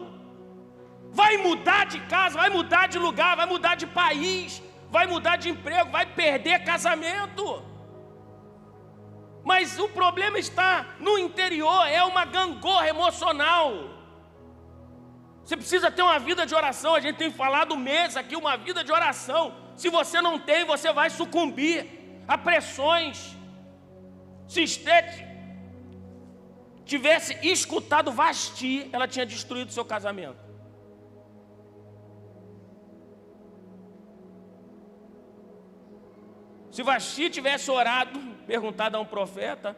Vai mudar de casa, vai mudar de lugar, vai mudar de país, vai mudar de emprego, vai perder casamento. Mas o problema está no interior, é uma gangorra emocional. Você precisa ter uma vida de oração. A gente tem falado mês aqui, uma vida de oração. Se você não tem, você vai sucumbir a pressões. Se Esther tivesse escutado Vasti, ela tinha destruído seu casamento. Se Vasti tivesse orado, perguntado a um profeta,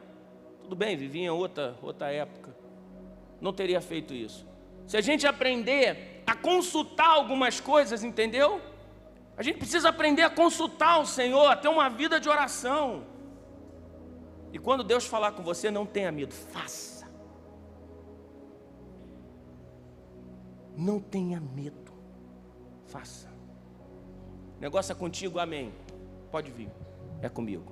tudo bem, vivia em outra época, não teria feito isso. Se a gente aprender a consultar algumas coisas, entendeu? A gente precisa aprender a consultar o Senhor, a ter uma vida de oração. E quando Deus falar com você, não tenha medo, faça. Não tenha medo, faça. O negócio é contigo, amém. Pode vir, é comigo.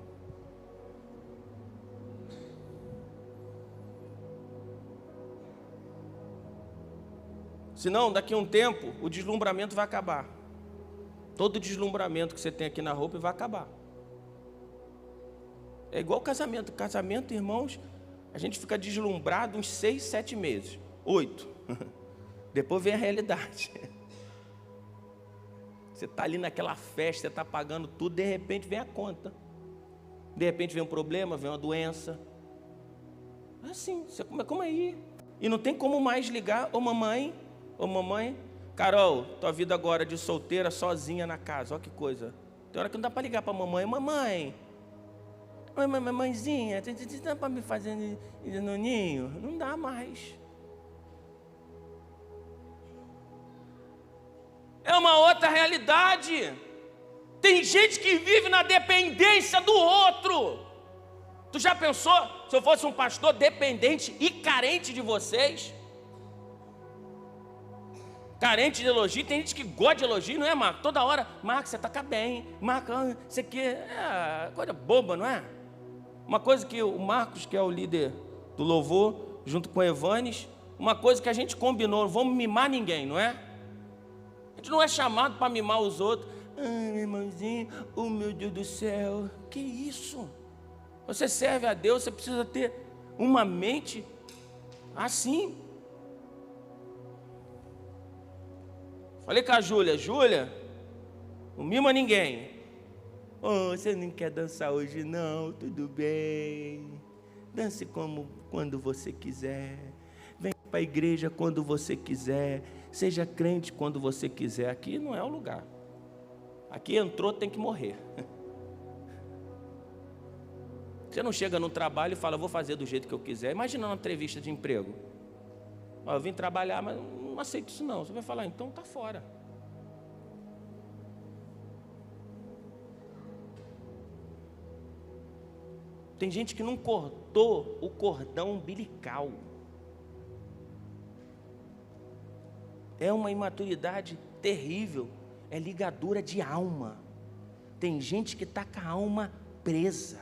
Senão, daqui a um tempo, o deslumbramento vai acabar. Todo o deslumbramento que você tem aqui na roupa vai acabar. É igual casamento. Casamento, irmãos, a gente fica deslumbrado uns 6, 7 meses. 8. Depois vem a realidade. Você está ali naquela festa, você está pagando tudo, de repente vem a conta. De repente vem um problema, vem uma doença. Assim, você como aí? E não tem como mais ligar: ô mamãe, Carol, tua vida agora de solteira, sozinha na casa, olha que coisa. Tem hora que não dá para ligar para a mamãe: mamãezinha, dá para me fazer no ninho? Não dá mais. É uma outra realidade. Tem gente que vive na dependência do outro. Tu já pensou, se eu fosse um pastor dependente e carente de vocês? Carente de elogio. Tem gente que gosta de elogio, não é, Marco? Toda hora: Marco, você toca bem, Marco, você quer. É coisa boba, não é? Uma coisa que o Marcos, que é o líder do louvor, junto com o Evanes, uma coisa que a gente combinou: não vamos mimar ninguém, não é? A gente não é chamado para mimar os outros. Meu irmãozinho, oh meu Deus do céu, que isso? Você serve a Deus, você precisa ter uma mente assim. Falei com a Júlia, não mima ninguém. Você não quer dançar hoje não? Tudo bem. Dance quando você quiser. Vem para a igreja quando você quiser. Seja crente quando você quiser. Aqui não é o lugar. Aqui entrou, tem que morrer. Você não chega no trabalho e fala: vou fazer do jeito que eu quiser. Imagina uma entrevista de emprego: eu vim trabalhar, mas não aceito isso não. Você vai falar: então está fora. Tem gente que não cortou o cordão umbilical. É uma imaturidade terrível. É ligadura de alma. Tem gente que está com a alma presa.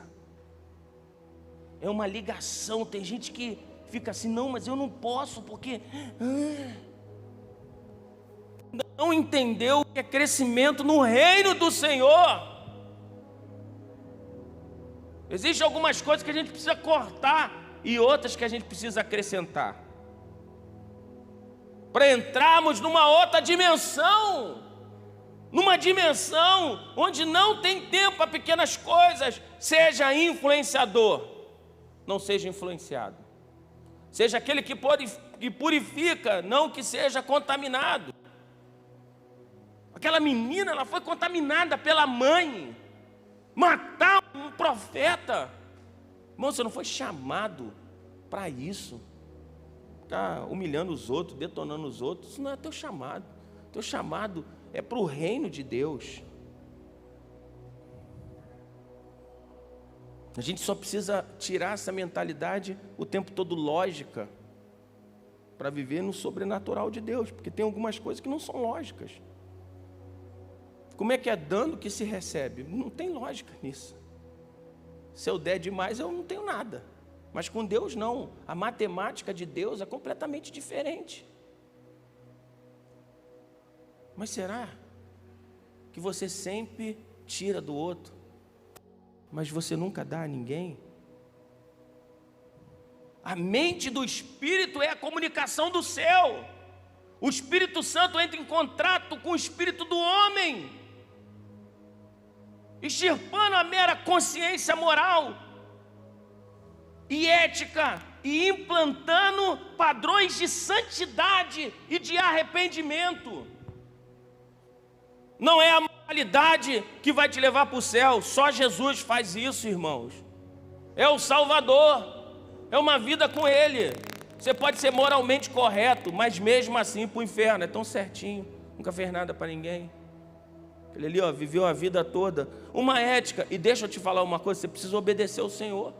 É uma ligação. Tem gente que fica assim: não, mas eu não posso porque... Não entendeu o que é crescimento no reino do Senhor. Existem algumas coisas que a gente precisa cortar e outras que a gente precisa acrescentar. para entrarmos numa outra dimensão, numa dimensão onde não tem tempo para pequenas coisas. Seja influenciador, não seja influenciado. Seja aquele que purifica, não que seja contaminado. Aquela menina, ela foi contaminada pela mãe, matar um profeta. Irmão, você não foi chamado para isso. Ficar humilhando os outros, detonando os outros, isso não é teu chamado. Teu chamado é para o reino de Deus. A gente só precisa tirar essa mentalidade o tempo todo lógica para viver no sobrenatural de Deus, porque tem algumas coisas que não são lógicas. Como é que é dando que se recebe? Não tem lógica nisso. Se eu der demais, eu não tenho nada. Mas com Deus não. A matemática de Deus é completamente diferente. Mas será que você sempre tira do outro, mas você nunca dá a ninguém? A mente do Espírito é a comunicação do céu. O Espírito Santo entra em contato com o Espírito do homem, extirpando a mera consciência moral e ética e implantando padrões de santidade e de arrependimento. Não é a moralidade que vai te levar para o céu, só Jesus faz isso, irmãos. É o Salvador, é uma vida com Ele. Você pode ser moralmente correto, mas mesmo assim para o inferno, é tão certinho, nunca fez nada para ninguém. Ele ali, ó, viveu a vida toda, uma ética. E deixa eu te falar uma coisa, você precisa obedecer ao Senhor.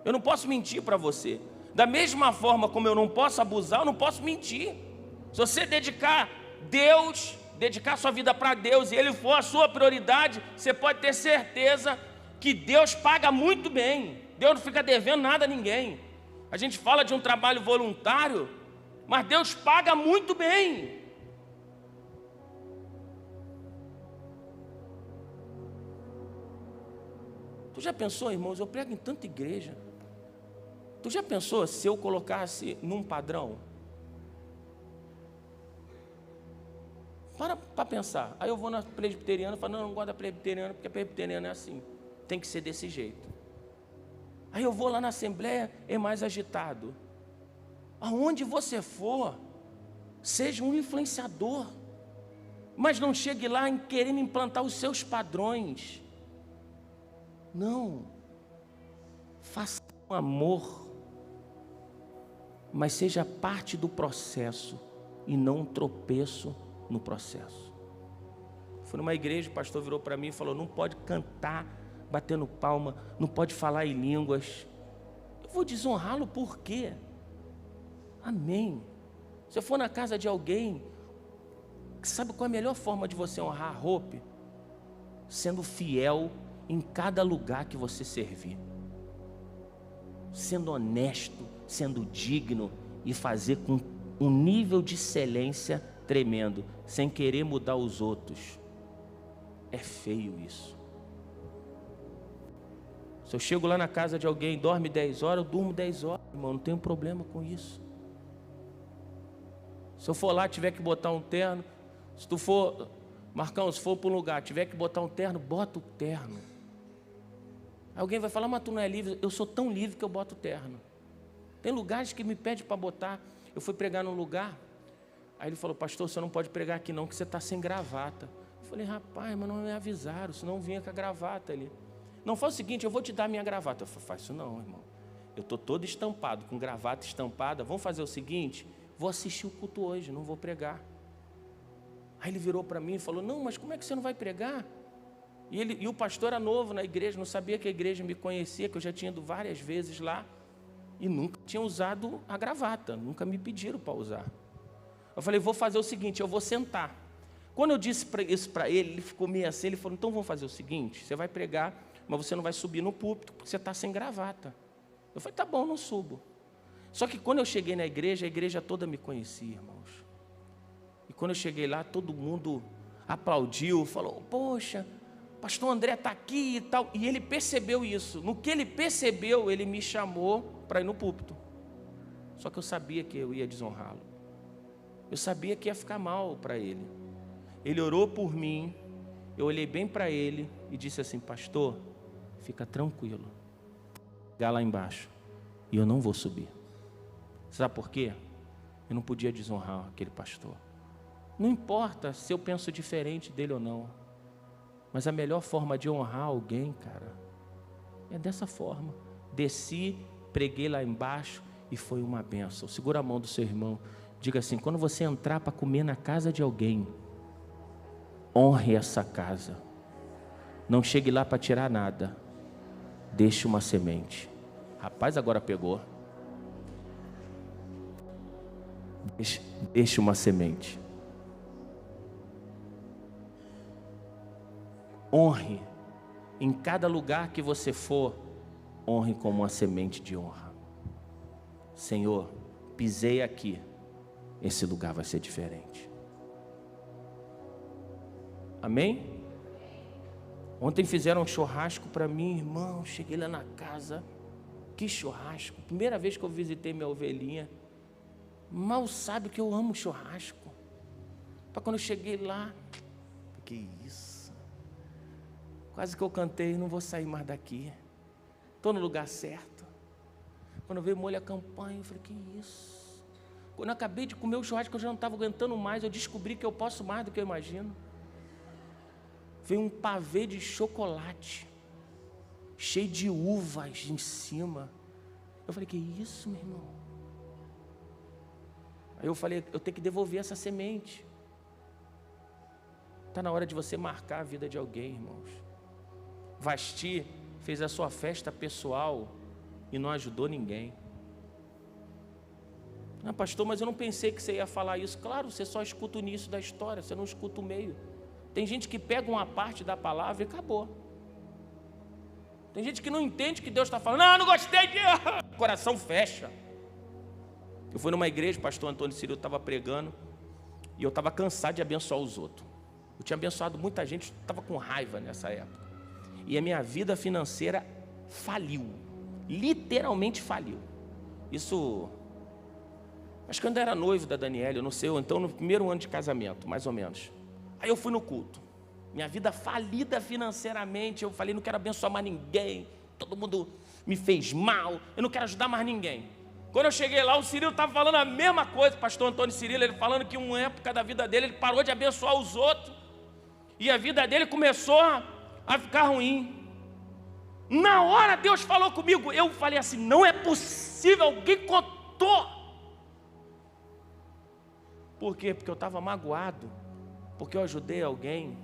Eu não posso mentir para você. Da mesma forma como eu não posso abusar, eu não posso mentir. Se você dedicar sua vida para Deus e Ele for a sua prioridade, você pode ter certeza que Deus paga muito bem. Deus não fica devendo nada a ninguém. A gente fala de um trabalho voluntário, mas Deus paga muito bem. Tu já pensou, irmãos, eu prego em tanta igreja. Tu já pensou se eu colocasse num padrão? Para pensar. Aí eu vou na presbiteriana e falo, não gosto da presbiteriana, porque a presbiteriana é assim. Tem que ser desse jeito. Aí eu vou lá na assembleia, é mais agitado. Aonde você for, seja um influenciador. Mas não chegue lá querendo implantar os seus padrões. Não. Faça com amor. Mas seja parte do processo e não um tropeço no processo. Fui numa igreja, o pastor virou para mim e falou, não pode cantar batendo palma, não pode falar em línguas. Eu vou desonrá-lo por quê? Amém. Se eu for na casa de alguém, sabe qual é a melhor forma de você honrar a Hope? Sendo fiel em cada lugar que você servir. Sendo honesto, sendo digno e fazer com um nível de excelência tremendo, sem querer mudar os outros. É feio isso. Se eu chego lá na casa de alguém, dorme 10 horas, eu durmo 10 horas, irmão, não tenho problema com isso. Se eu for lá, tiver que botar um terno, se tu for, Marcão, se for para um lugar, tiver que botar um terno, bota o terno. Alguém vai falar, mas tu não é livre? Eu sou tão livre que eu boto o terno. Tem lugares que me pedem para botar. Eu fui pregar num lugar, aí ele falou, pastor, você não pode pregar aqui não, que você está sem gravata. Eu falei, rapaz, mas não me avisaram, senão eu vinha com a gravata ali. Não, faz o seguinte, eu vou te dar minha gravata. Eu falei, faz isso não, irmão. Eu estou todo estampado, com gravata estampada. Vamos fazer o seguinte, vou assistir o culto hoje, não vou pregar. Aí ele virou para mim e falou, não, mas como é que você não vai pregar? E o pastor era novo na igreja, não sabia que a igreja me conhecia, que eu já tinha ido várias vezes lá. E nunca tinha usado a gravata, nunca me pediram para usar. Eu falei, vou fazer o seguinte, eu vou sentar. Quando eu disse isso para ele, ele ficou meio assim, ele falou, então vamos fazer o seguinte, você vai pregar, mas você não vai subir no púlpito, porque você está sem gravata. Eu falei, tá bom, não subo. Só que quando eu cheguei na igreja, a igreja toda me conhecia, irmãos. E quando eu cheguei lá, todo mundo aplaudiu, falou, poxa, pastor André está aqui e tal. E ele percebeu isso. No que ele percebeu, ele me chamou para ir no púlpito. Só que eu sabia que eu ia desonrá-lo. Eu sabia que ia ficar mal para ele. Ele orou por mim, eu olhei bem para ele e disse assim: pastor, fica tranquilo, chegar lá embaixo e eu não vou subir. Sabe por quê? Eu não podia desonrar aquele pastor. Não importa se eu penso diferente dele ou não, mas a melhor forma de honrar alguém, cara, é dessa forma. Desci, preguei lá embaixo e foi uma bênção. Segura a mão do seu irmão, diga assim: quando você entrar para comer na casa de alguém, honre essa casa. Não chegue lá para tirar nada, deixe uma semente. Rapaz, agora pegou. Deixe uma semente. Honre. Em cada lugar que você for, honre como uma semente de honra. Senhor, pisei aqui, esse lugar vai ser diferente. Amém? Ontem fizeram um churrasco para mim, irmão. Cheguei lá na casa, que churrasco. Primeira vez que eu visitei minha ovelhinha. Mal sabe que eu amo churrasco. Para quando eu cheguei lá, que isso? Quase que eu cantei: não vou sair mais daqui. Estou no lugar certo. Quando veio molho a campanha, eu falei: que isso? Quando eu acabei de comer o churrasco, eu já não estava aguentando mais. Eu descobri que eu posso mais do que eu imagino. Veio um pavê de chocolate, cheio de uvas em cima. Eu falei: que isso, meu irmão? Aí eu falei: eu tenho que devolver essa semente. Está na hora de você marcar a vida de alguém, irmãos. Vasti fez a sua festa pessoal e não ajudou ninguém. Ah, pastor, mas eu não pensei que você ia falar isso. Claro, você só escuta o início da história, você não escuta o meio. Tem gente que pega uma parte da palavra e acabou. Tem gente que não entende que Deus está falando. Não gostei de... O coração fecha. Eu fui numa igreja, o pastor Antônio Cirilo estava pregando, e eu estava cansado de abençoar os outros. Eu tinha abençoado muita gente, estava com raiva nessa época. E a minha vida financeira faliu. Literalmente faliu. Isso... acho que eu ainda era noivo da Daniela, eu não sei, ou então no primeiro ano de casamento, mais ou menos. Aí eu fui no culto. Minha vida falida financeiramente. Eu falei: não quero abençoar mais ninguém. Todo mundo me fez mal. Eu não quero ajudar mais ninguém. Quando eu cheguei lá, o Cirilo estava falando a mesma coisa. O pastor Antônio Cirilo, ele falando que uma época da vida dele, ele parou de abençoar os outros. E a vida dele começou a ficar ruim. Na hora Deus falou comigo. Eu falei assim: não é possível, alguém contou. Por quê? Porque eu estava magoado. Porque eu ajudei alguém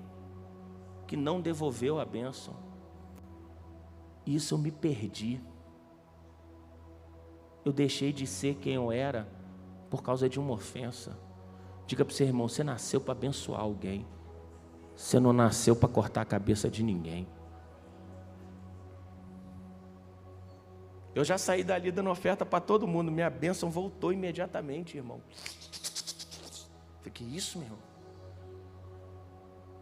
que não devolveu a bênção. Isso eu me perdi. Eu deixei de ser quem eu era por causa de uma ofensa. Diga para o seu irmão: você nasceu para abençoar alguém. Você não nasceu para cortar a cabeça de ninguém. Eu já saí dali dando oferta para todo mundo. Minha bênção voltou imediatamente, irmão. Falei: que isso, meu irmão?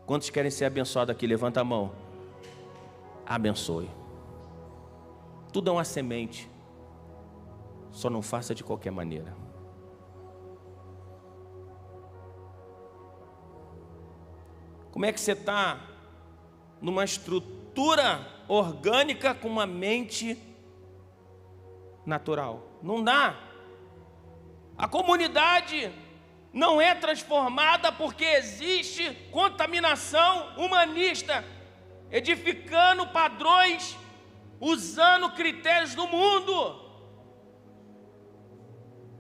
Quantos querem ser abençoados aqui? Levanta a mão. Abençoe. Tudo é uma semente. Só não faça de qualquer maneira. Como é que você está numa estrutura orgânica com uma mente natural? Não dá. A comunidade não é transformada porque existe contaminação humanista, edificando padrões, usando critérios do mundo.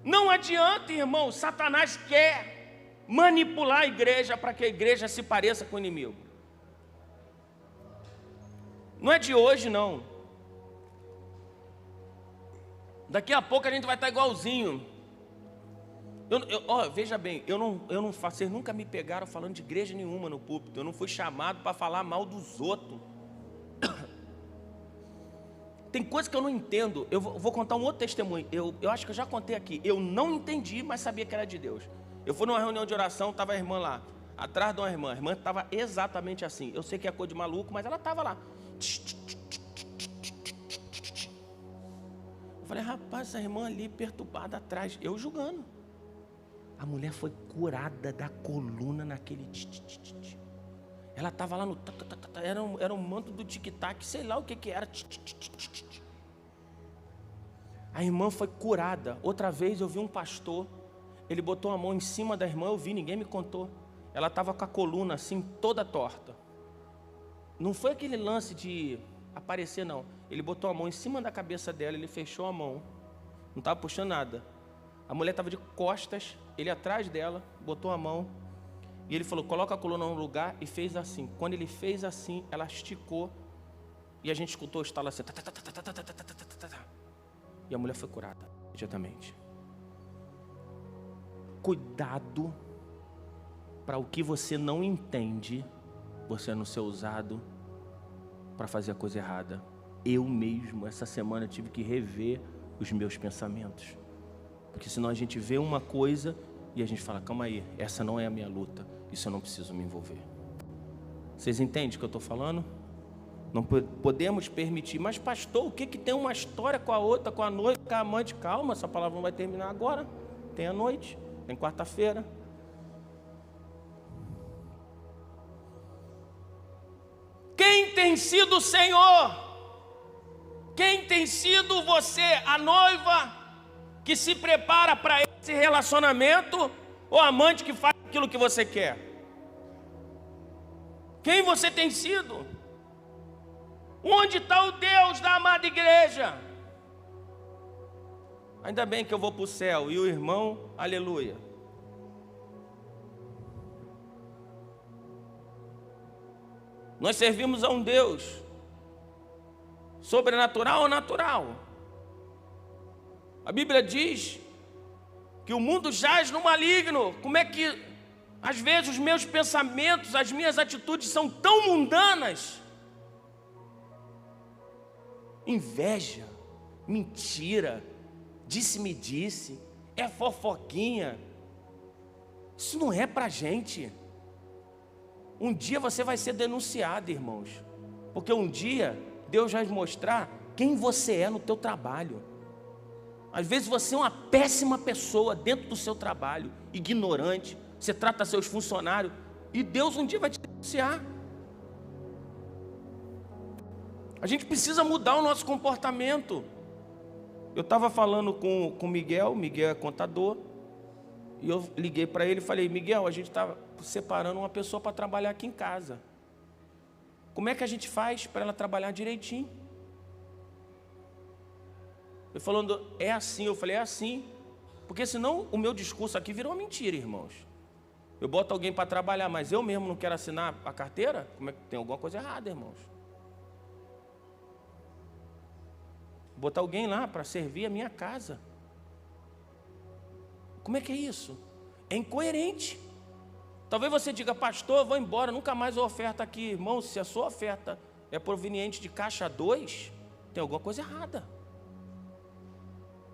Não adianta, irmão. Satanás quer manipular a igreja para que a igreja se pareça com o inimigo. Não é de hoje, não. Daqui a pouco a gente vai estar igualzinho. Veja bem, eu não faço. Vocês nunca me pegaram falando de igreja nenhuma no púlpito. Eu não fui chamado para falar mal dos outros. Tem coisa que eu não entendo. Eu vou contar um outro testemunho. Eu acho que eu já contei aqui. Eu não entendi, mas sabia que era de Deus. Eu fui numa reunião de oração, estava a irmã lá, atrás de uma irmã. A irmã estava exatamente assim. Eu sei que é coisa de maluco, mas ela estava lá. Eu falei: rapaz, essa irmã ali perturbada atrás. Eu julgando. A mulher foi curada da coluna naquele... Ela estava lá no... Era um manto do tic-tac, sei lá o que era. A irmã foi curada. Outra vez eu vi um pastor, ele botou a mão em cima da irmã, eu vi, ninguém me contou. Ela estava com a coluna assim, toda torta. Não foi aquele lance de aparecer, não. Ele botou a mão em cima da cabeça dela, ele fechou a mão. Não estava puxando nada. A mulher estava de costas, ele atrás dela, botou a mão. E ele falou, coloca a coluna no lugar, e fez assim. Quando ele fez assim, ela esticou. E a gente escutou o estalo assim. E a mulher foi curada, imediatamente. Cuidado para o que você não entende, você não ser usado para fazer a coisa errada. Eu mesmo, essa semana, tive que rever os meus pensamentos. Porque senão a gente vê uma coisa e a gente fala, calma aí, essa não é a minha luta, isso eu não preciso me envolver. Vocês entendem o que eu estou falando? Não podemos permitir. Mas pastor, o que tem uma história com a outra, com a noite, com a amante? Calma, essa palavra não vai terminar agora. Tem a noite, tem quarta-feira. Quem tem sido o Senhor? Quem tem sido você, a noiva que se prepara para esse relacionamento, ou amante que faz aquilo que você quer? Quem você tem sido? Onde está o Deus da amada igreja? Ainda bem que eu vou para o céu e o irmão, aleluia. Nós servimos a um Deus sobrenatural ou natural? A Bíblia diz que o mundo jaz no maligno. Como é que às vezes os meus pensamentos, as minhas atitudes são tão mundanas? Inveja, mentira, disse-me-disse, é fofoquinha. Isso não é pra gente. Um dia você vai ser denunciado, irmãos. Porque um dia Deus vai mostrar quem você é no teu trabalho. Às vezes você é uma péssima pessoa dentro do seu trabalho, ignorante. Você trata seus funcionários e Deus um dia vai te denunciar. A gente precisa mudar o nosso comportamento. Eu estava falando com o Miguel é contador, e eu liguei para ele e falei, Miguel, a gente está separando uma pessoa para trabalhar aqui em casa. Como é que a gente faz para ela trabalhar direitinho? Ele falando, é assim. Eu falei, é assim. Porque senão o meu discurso aqui virou uma mentira, irmãos. Eu boto alguém para trabalhar, mas eu mesmo não quero assinar a carteira? Como é que tem alguma coisa errada, irmãos? Botar alguém lá para servir a minha casa. Como é que é isso? É incoerente. Talvez você diga, pastor, eu vou embora, nunca mais vou oferta aqui. Irmão, se a sua oferta é proveniente de caixa 2, tem alguma coisa errada.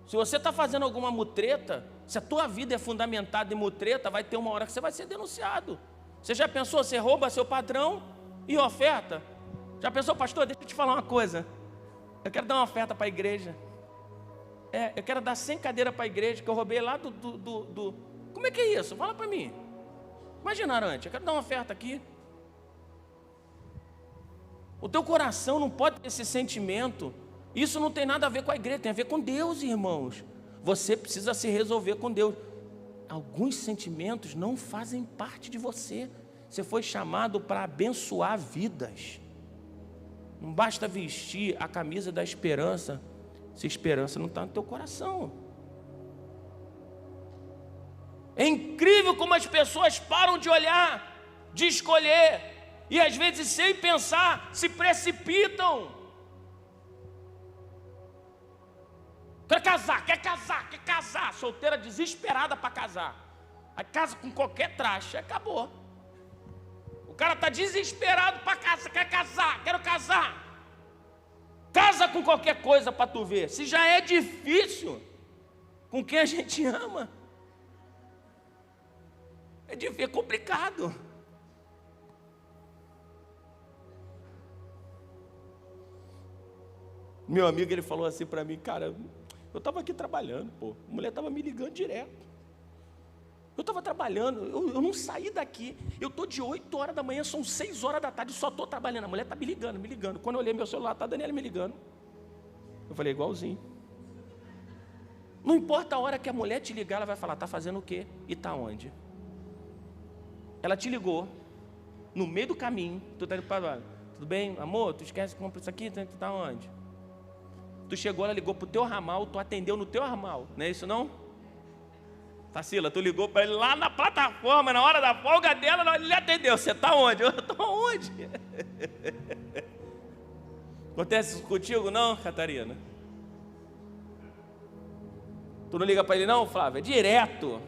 Se você está fazendo alguma mutreta, se a tua vida é fundamentada em mutreta, vai ter uma hora que você vai ser denunciado. Você já pensou, você rouba seu patrão e oferta? Já pensou, pastor, deixa eu te falar uma coisa. Eu quero dar uma oferta para a igreja. Eu quero dar 100 cadeiras para a igreja, que eu roubei lá do... Como é que é isso? Fala para mim. Imagina, Arante, eu quero dar uma oferta aqui. O teu coração não pode ter esse sentimento. Isso não tem nada a ver com a igreja, tem a ver com Deus, irmãos. Você precisa se resolver com Deus. Alguns sentimentos não fazem parte de você. Você foi chamado para abençoar vidas. Não basta vestir a camisa da esperança, se a esperança não está no teu coração. É incrível como as pessoas param de olhar, de escolher, e às vezes sem pensar, se precipitam. Quer casar, solteira desesperada para casar. Aí casa com qualquer traste, acabou. O cara está desesperado para casar, quero casar. Casa com qualquer coisa para tu ver. Se já é difícil com quem a gente ama, é complicado. Meu amigo, ele falou assim para mim, cara, eu estava aqui trabalhando, a mulher estava me ligando direto. Eu estava trabalhando, eu não saí daqui. Eu estou de 8 horas da manhã, são 6 horas da tarde, só estou trabalhando. A mulher está me ligando. Quando eu olhei meu celular, está a Daniela me ligando. Eu falei, igualzinho. Não importa a hora que a mulher te ligar, ela vai falar, está fazendo o quê? E está onde? Ela te ligou, no meio do caminho, tu está indo para... Tudo bem, amor? Tu esquece que compra isso aqui? Tu está onde? Tu chegou, ela ligou para o teu ramal, tu atendeu no teu ramal. Não é isso não? Tarsila, tu ligou para ele lá na plataforma, na hora da folga dela, ele atendeu. Você está onde? Eu estou onde? Acontece isso contigo, não, Catarina? Tu não liga para ele não, Flávia? É direto.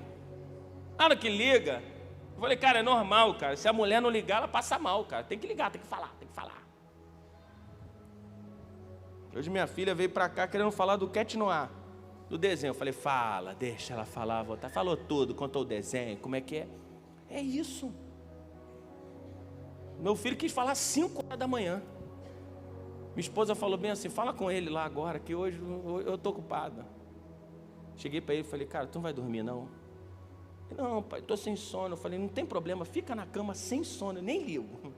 Na hora que liga, eu falei, cara, é normal, cara. Se a mulher não ligar, ela passa mal, cara. Tem que ligar, tem que falar. Hoje minha filha veio para cá querendo falar do Cat Noir, do desenho. Eu falei, fala, deixa ela falar, voltar. Falou tudo, contou o desenho, como é que é? É isso. Meu filho quis falar 5 horas da manhã. Minha esposa falou bem assim, fala com ele lá agora, que hoje eu estou ocupada. Cheguei para ele e falei, cara, tu não vai dormir não? Não, pai, estou sem sono. Eu falei, não tem problema, fica na cama sem sono, eu nem ligo.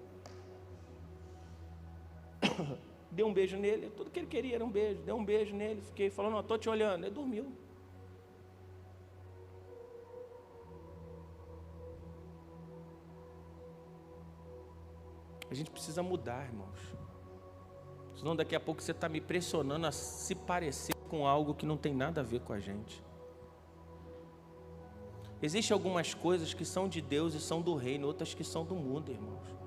Dei um beijo nele, tudo que ele queria era um beijo. Dei um beijo nele, fiquei falando, não, estou te olhando. Ele dormiu. A gente precisa mudar, irmãos. Senão daqui a pouco você está me pressionando a se parecer com algo que não tem nada a ver com a gente. Existem algumas coisas que são de Deus e são do reino, outras que são do mundo, irmãos.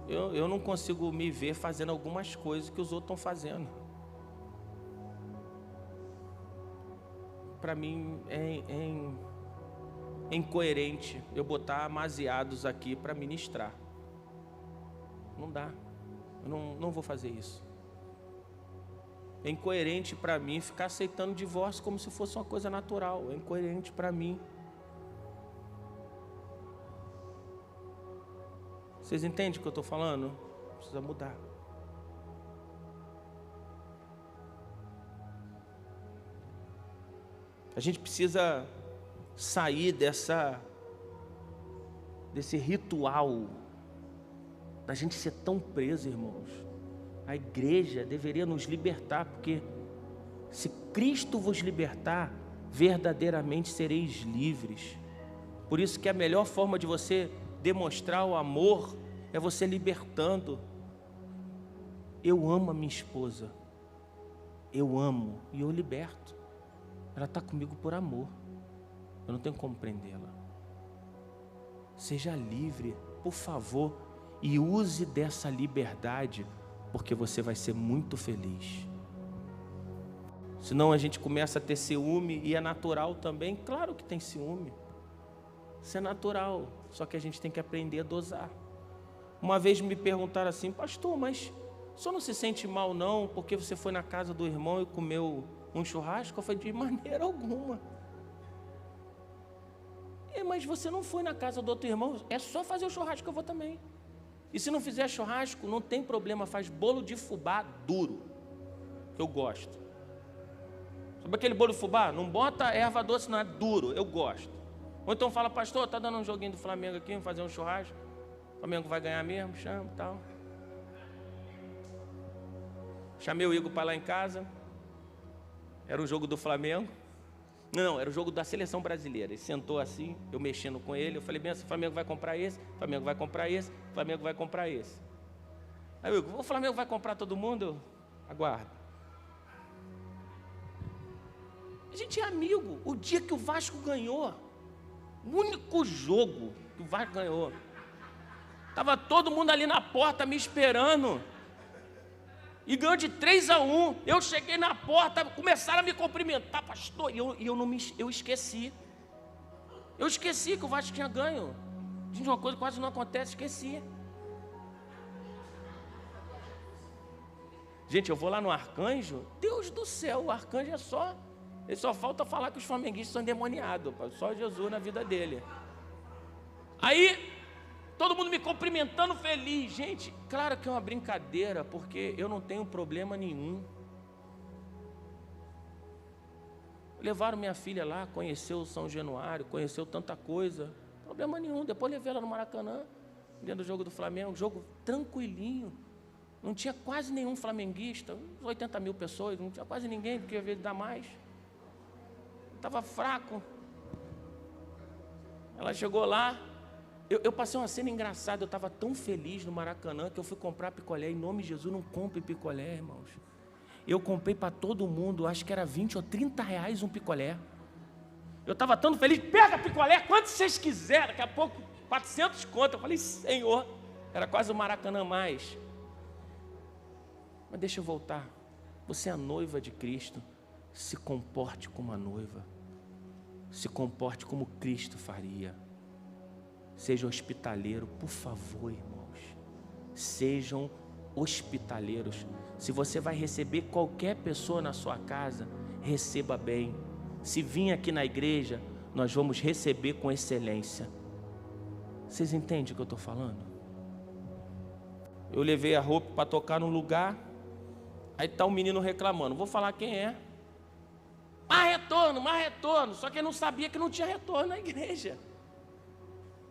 Eu não consigo me ver fazendo algumas coisas que os outros estão fazendo. Para mim é incoerente eu botar amaziados aqui para ministrar. Não dá. Eu não vou fazer isso. É incoerente para mim ficar aceitando divórcio como se fosse uma coisa natural. É incoerente para mim. Vocês entendem o que eu estou falando? Precisa mudar. A gente precisa sair desse ritual da gente ser tão preso, irmãos. A igreja deveria nos libertar, porque se Cristo vos libertar, verdadeiramente sereis livres. Por isso que a melhor forma de você demonstrar o amor é você libertando. Eu amo a minha esposa, eu amo e eu liberto. Ela está comigo por amor, eu não tenho como prendê-la. Seja livre, por favor, e use dessa liberdade, porque você vai ser muito feliz. Senão a gente começa a ter ciúme, e é natural também. Claro que tem ciúme, isso é natural, só que a gente tem que aprender a dosar. Uma vez me perguntaram assim, pastor, mas o senhor não se sente mal não, porque você foi na casa do irmão e comeu um churrasco? Eu falei, de maneira alguma. Mas você não foi na casa do outro irmão, é só fazer o churrasco que eu vou também. E se não fizer churrasco, não tem problema, faz bolo de fubá duro, que eu gosto. Sabe aquele bolo de fubá? Não bota erva doce, não, é duro, eu gosto. Ou então fala, pastor, tá dando um joguinho do Flamengo aqui, vamos fazer um churrasco. O Flamengo vai ganhar mesmo, chama e tal. Chamei o Igor para lá em casa. Era o jogo do Flamengo. Não, era o jogo da seleção brasileira. Ele sentou assim, eu mexendo com ele. Eu falei, bem, o Flamengo vai comprar esse, o Flamengo vai comprar esse, o Flamengo vai comprar esse. Aí eu digo, o Flamengo vai comprar todo mundo? Aguardo. A gente é amigo. O dia que o Vasco ganhou, o único jogo que o Vasco ganhou, estava todo mundo ali na porta me esperando. E ganhou de 3-1. Eu cheguei na porta, começaram a me cumprimentar, pastor. E eu esqueci. Eu esqueci que o Vasco tinha ganho. Gente, uma coisa quase não acontece, esqueci. Gente, eu vou lá no Arcanjo. Deus do céu, o Arcanjo é só... Ele só falta falar que os flamenguistas são endemoniados. Só Jesus na vida dele. Aí... todo mundo me cumprimentando feliz. Gente, claro que é uma brincadeira, porque eu não tenho problema nenhum. Levaram minha filha lá, conheceu o São Januário, conheceu tanta coisa. Problema nenhum. Depois levei ela no Maracanã, dentro do jogo do Flamengo, jogo tranquilinho. Não tinha quase nenhum flamenguista, uns 80 mil pessoas, não tinha quase ninguém, porque ia ver dar mais. Estava fraco. Ela chegou lá, eu passei uma cena engraçada, eu estava tão feliz no Maracanã que eu fui comprar picolé. Em nome de Jesus, não compre picolé, irmãos. Eu comprei para todo mundo, acho que era 20 ou 30 reais um picolé. Eu estava tão feliz, pega picolé, quanto vocês quiserem, daqui a pouco 400 conto. Eu falei, Senhor, era quase o Maracanã mais. Mas deixa eu voltar, você é a noiva de Cristo, se comporte como a noiva, se comporte como Cristo faria. Seja hospitaleiro, por favor, irmãos, sejam hospitaleiros. Se você vai receber qualquer pessoa na sua casa, receba bem. Se vir aqui na igreja, nós vamos receber com excelência. Vocês entendem o que eu estou falando? Eu levei a roupa para tocar num lugar, aí está um menino reclamando, vou falar quem é. Mais retorno, só que ele não sabia que não tinha retorno na igreja.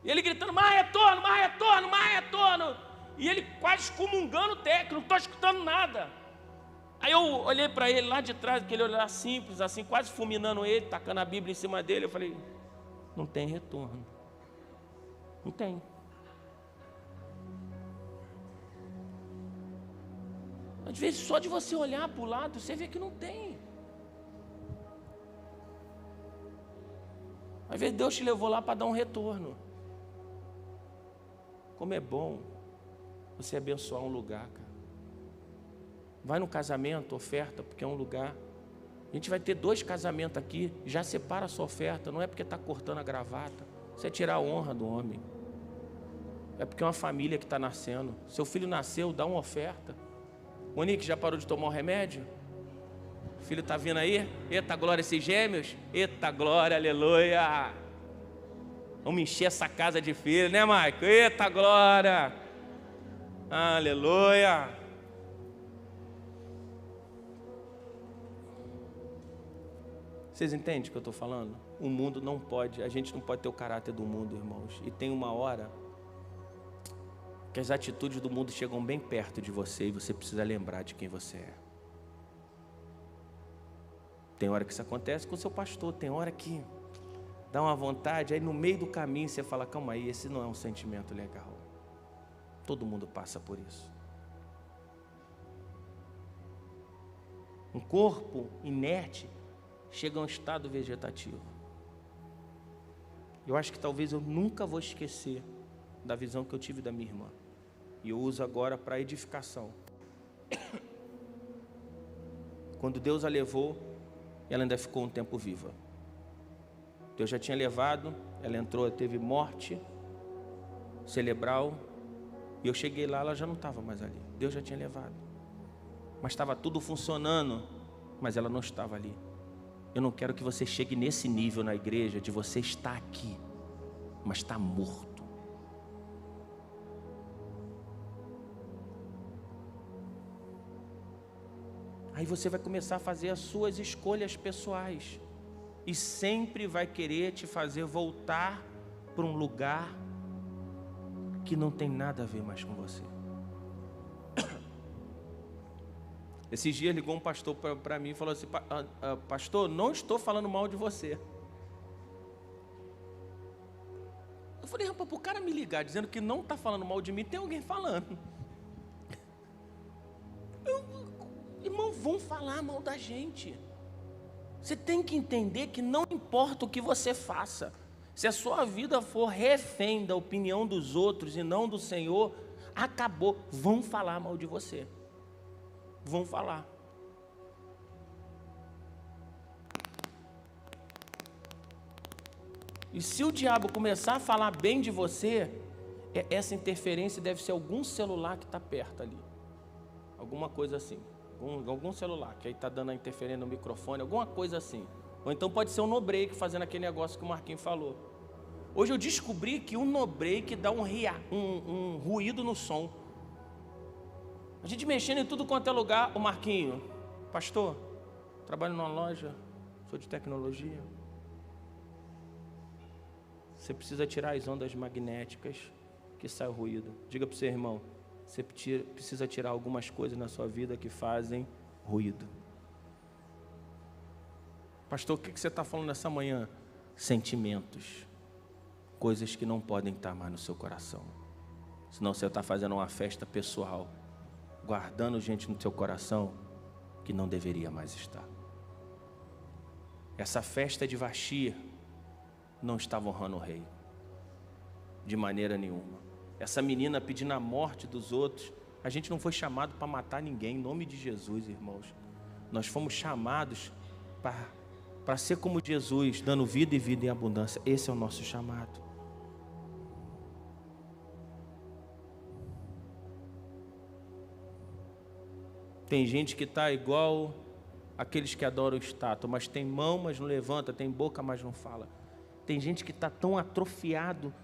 E ele gritando, mais retorno. E ele quase excomungando o técnico, não estou escutando nada. Aí eu olhei para ele lá de trás, aquele olhar simples, assim, quase fulminando ele, tacando a Bíblia em cima dele. Eu falei, não tem retorno. Não tem. Às vezes só de você olhar para o lado, você vê que não tem. Às vezes Deus te levou lá para dar um retorno. Como é bom você abençoar um lugar, cara. Vai no casamento, oferta, porque é um lugar. A gente vai ter 2 casamentos aqui, já separa a sua oferta, não é porque está cortando a gravata, isso é tirar a honra do homem. É porque é uma família que está nascendo. Seu filho nasceu, dá uma oferta. Monique, já parou de tomar o remédio? O filho está vindo aí? Eita glória, esses gêmeos? Eita glória, aleluia! Vamos encher essa casa de filhos, né, Maico? Eita glória! Aleluia! Vocês entendem o que eu estou falando? O mundo não pode, a gente não pode ter o caráter do mundo, irmãos. E tem uma hora que as atitudes do mundo chegam bem perto de você e você precisa lembrar de quem você é. Tem hora que isso acontece com o seu pastor, tem hora que dá uma vontade, aí no meio do caminho você fala, calma aí, esse não é um sentimento legal. Todo mundo passa por isso. Um corpo inerte chega a um estado vegetativo. Eu acho que talvez eu nunca vou esquecer da visão que eu tive da minha irmã. E eu uso agora para edificação. Quando Deus a levou, ela ainda ficou um tempo viva. Deus já tinha levado, ela entrou, teve morte cerebral. E eu cheguei lá, ela já não estava mais ali. Deus já tinha levado. Mas estava tudo funcionando, mas ela não estava ali. Eu não quero que você chegue nesse nível na igreja de você estar aqui, mas está morto. Aí você vai começar a fazer as suas escolhas pessoais e sempre vai querer te fazer voltar para um lugar que não tem nada a ver mais com você. Esses dias ligou um pastor para mim e falou assim, pastor, não estou falando mal de você. Eu falei, rapaz, para o cara me ligar dizendo que não está falando mal de mim, tem alguém falando. Irmão, vão falar mal da gente. Você tem que entender que não importa o que você faça, se a sua vida for refém da opinião dos outros e não do Senhor, acabou, vão falar mal de você. Vão falar. E se o diabo começar a falar bem de você, essa interferência deve ser algum celular que está perto ali. Alguma coisa assim. Algum celular que aí está dando a interferência no microfone, alguma coisa assim. Ou então pode ser um no-break fazendo aquele negócio que o Marquinhos falou. Hoje eu descobri que um no-break dá um ruído no som. A gente mexendo em tudo quanto é lugar. O Marquinho, pastor, trabalho numa loja, Sou de tecnologia. Você precisa tirar as ondas magnéticas que sai o ruído. Diga para o seu irmão, você precisa tirar algumas coisas na sua vida que fazem ruído. Pastor, o que você está falando nessa manhã? Sentimentos. Coisas que não podem estar mais no seu coração. Senão você está fazendo uma festa pessoal, guardando gente no seu coração que não deveria mais estar. Essa festa de Vasti não estava honrando o rei, de maneira nenhuma. Essa menina pedindo a morte dos outros, a gente não foi chamado para matar ninguém, em nome de Jesus, irmãos. Nós fomos chamados para ser como Jesus, dando vida e vida em abundância. Esse é o nosso chamado. Tem gente que está igual aqueles que adoram estátua, mas tem mão, mas não levanta, tem boca, mas não fala. Tem gente que está tão atrofiado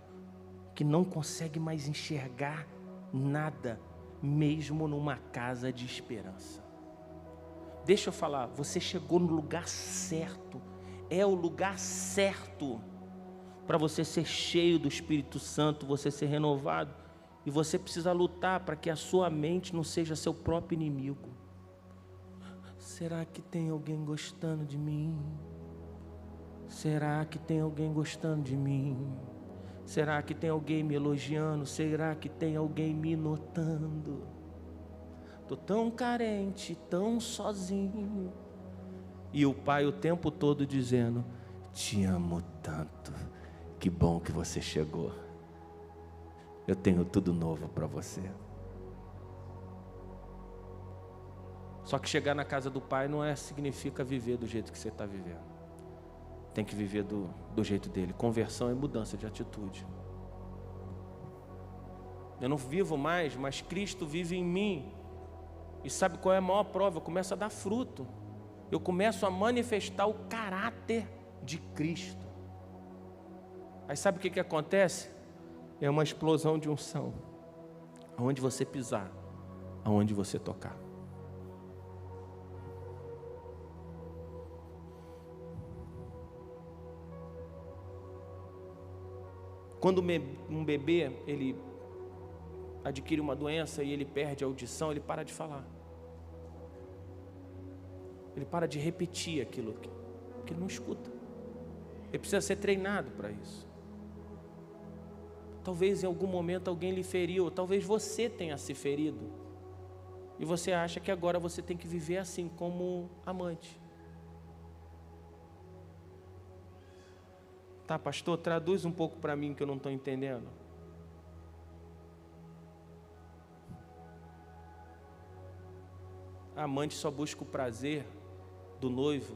que não consegue mais enxergar nada, mesmo numa casa de esperança. Deixa eu falar, você chegou no lugar certo, é o lugar certo para você ser cheio do Espírito Santo, você ser renovado. E você precisa lutar para que a sua mente não seja seu próprio inimigo. Será que tem alguém gostando de mim? Será que tem alguém gostando de mim? Será que tem alguém me elogiando? Será que tem alguém me notando? Tô tão carente, tão sozinho. E o pai o tempo todo dizendo: te amo tanto, que bom que você chegou. Eu tenho tudo novo para você. Só que chegar na casa do pai não significa viver do jeito que você está vivendo. Tem que viver do jeito dele. Conversão é mudança de atitude. Eu não vivo mais, mas Cristo vive em mim. E sabe qual é a maior prova? Eu começo a dar fruto. Eu começo a manifestar o caráter de Cristo. Aí sabe o que acontece? É uma explosão de unção. Aonde você pisar, aonde você tocar. Quando um bebê, ele adquire uma doença e ele perde a audição, ele para de falar. Ele para de repetir aquilo que ele não escuta. Ele precisa ser treinado para isso. Talvez em algum momento alguém lhe feriu, talvez você tenha se ferido. E você acha que agora você tem que viver assim, como amante. Tá, pastor, traduz um pouco para mim que eu não estou entendendo. A amante só busca o prazer do noivo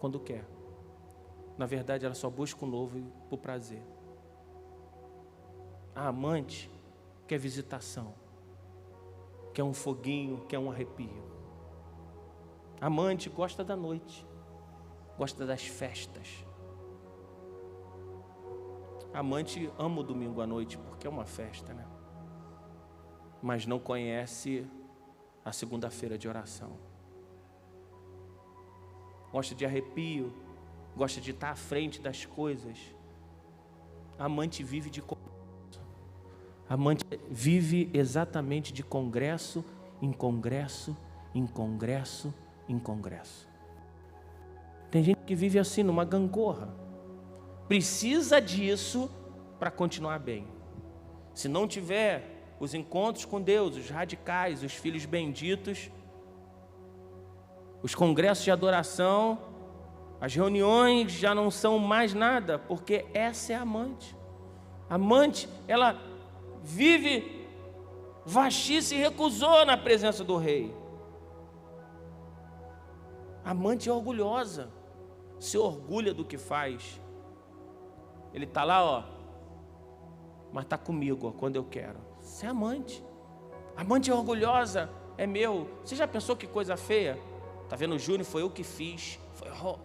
quando quer. Na verdade, ela só busca o noivo por prazer. A amante quer visitação, quer um foguinho, quer um arrepio. A amante gosta da noite, gosta das festas. A amante ama o domingo à noite porque é uma festa, né? Mas não conhece a segunda-feira de oração. Gosta de arrepio, gosta de estar à frente das coisas. A amante vive de A amante vive exatamente de congresso em congresso, em congresso, em congresso. Tem gente que vive assim, numa gangorra. Precisa disso para continuar bem. Se não tiver os encontros com Deus, os radicais, os filhos benditos, os congressos de adoração, as reuniões já não são mais nada, porque essa é a amante. A amante, ela vive, Vasti se recusou na presença do rei. A amante é orgulhosa, se orgulha do que faz. Ele está lá, ó, mas está comigo, ó, quando eu quero. Você é amante. Amante é orgulhosa, é meu. Você já pensou que coisa feia? Tá vendo, Júnior, foi eu que fiz.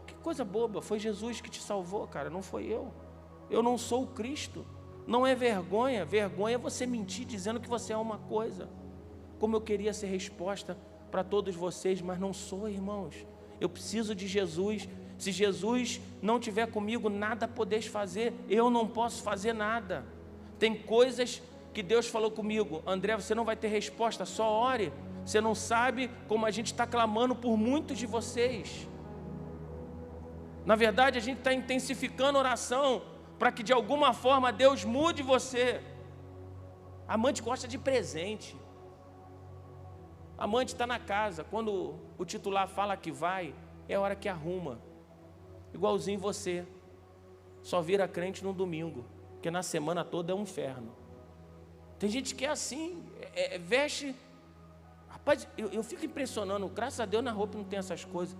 Que coisa boba, foi Jesus que te salvou, cara, não foi eu. Eu não sou o Cristo. Não é vergonha. Vergonha é você mentir dizendo que você é uma coisa. Como eu queria ser resposta para todos vocês, mas não sou, irmãos. Eu preciso de Jesus Se Jesus não estiver comigo, nada podeis fazer. Eu não posso fazer nada. Tem coisas que Deus falou comigo: André, você não vai ter resposta, só ore. Você não sabe como a gente está clamando por muitos de vocês. Na verdade, a gente está intensificando a oração para que de alguma forma Deus mude você. A amante gosta de presente. A amante está na casa, quando o titular fala que vai, é a hora que arruma. Igualzinho você, só vira crente no domingo, porque na semana toda é um inferno. Tem gente que é assim, veste. Rapaz, eu fico impressionando, graças a Deus na roupa não tem essas coisas,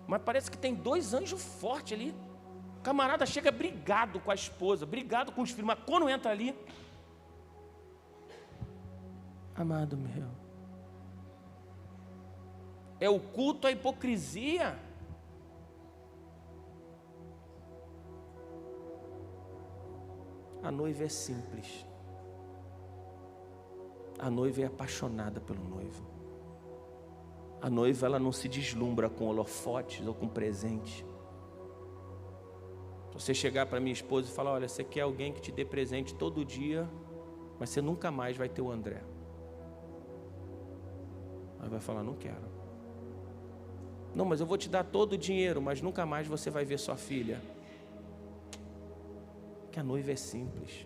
mas parece que tem 2 anjos fortes ali. O camarada chega brigado com a esposa, brigado com os filhos, mas quando entra ali, amado meu, é o culto à hipocrisia. A noiva é simples. A noiva é apaixonada pelo noivo. A noiva, ela não se deslumbra com holofotes ou com presente. Se você chegar para minha esposa e falar: olha, você quer alguém que te dê presente todo dia, mas você nunca mais vai ter o André. Ela vai falar: não quero. Não, mas eu vou te dar todo o dinheiro, mas nunca mais você vai ver sua filha. Que a noiva é simples.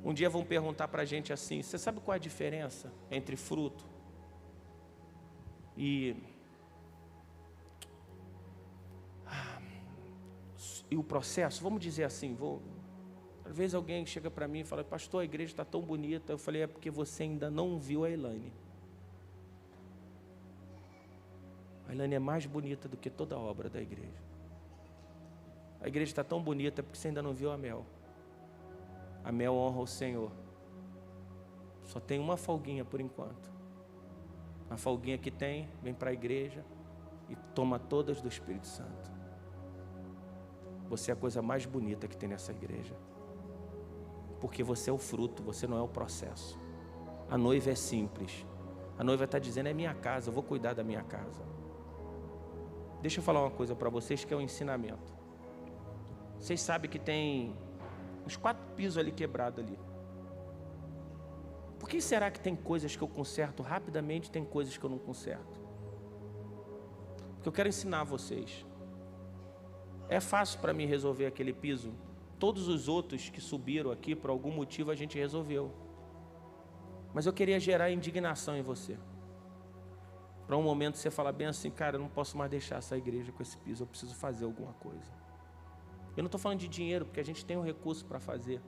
Um dia vão perguntar para a gente assim: você sabe qual é a diferença entre fruto e o processo? Vamos dizer assim, às vezes alguém chega para mim e fala: pastor, a igreja está tão bonita. Eu falei: é porque você ainda não viu a Elaine. A Elaine é mais bonita do que toda a obra da igreja. A igreja está tão bonita porque você ainda não viu a Mel. A Mel honra o Senhor. Só tem uma folguinha por enquanto. A folguinha que tem, vem para a igreja e toma todas do Espírito Santo. Você é a coisa mais bonita que tem nessa igreja. Porque você é o fruto, você não é o processo. A noiva é simples. A noiva está dizendo: é minha casa, eu vou cuidar da minha casa. Deixa eu falar uma coisa para vocês que é um ensinamento. Vocês sabem que tem uns 4 pisos ali quebrados ali. Por que será que tem coisas que eu conserto rapidamente e tem coisas que eu não conserto? Porque eu quero ensinar vocês. É fácil para mim resolver aquele piso. Todos os outros que subiram aqui, por algum motivo, a gente resolveu. Mas eu queria gerar indignação em você. Para um momento você falar bem assim: cara, eu não posso mais deixar essa igreja com esse piso, eu preciso fazer alguma coisa. Eu não estou falando de dinheiro, porque a gente tem um recurso para fazer.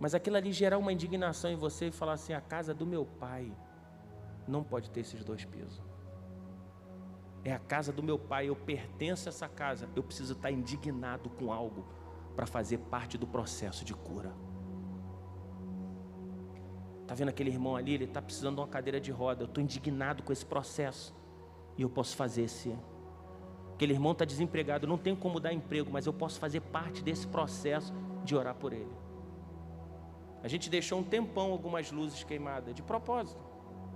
Mas aquilo ali gerar uma indignação em você e falar assim: a casa do meu pai não pode ter esses 2 pisos. É a casa do meu pai, eu pertenço a essa casa. Eu preciso estar indignado com algo para fazer parte do processo de cura. Está vendo aquele irmão ali? Ele está precisando de uma cadeira de roda. Eu estou indignado com esse processo. E eu posso fazer esse. Aquele irmão está desempregado, não tenho como dar emprego, mas eu posso fazer parte desse processo de orar por ele. A gente deixou um tempão algumas luzes queimadas, de propósito.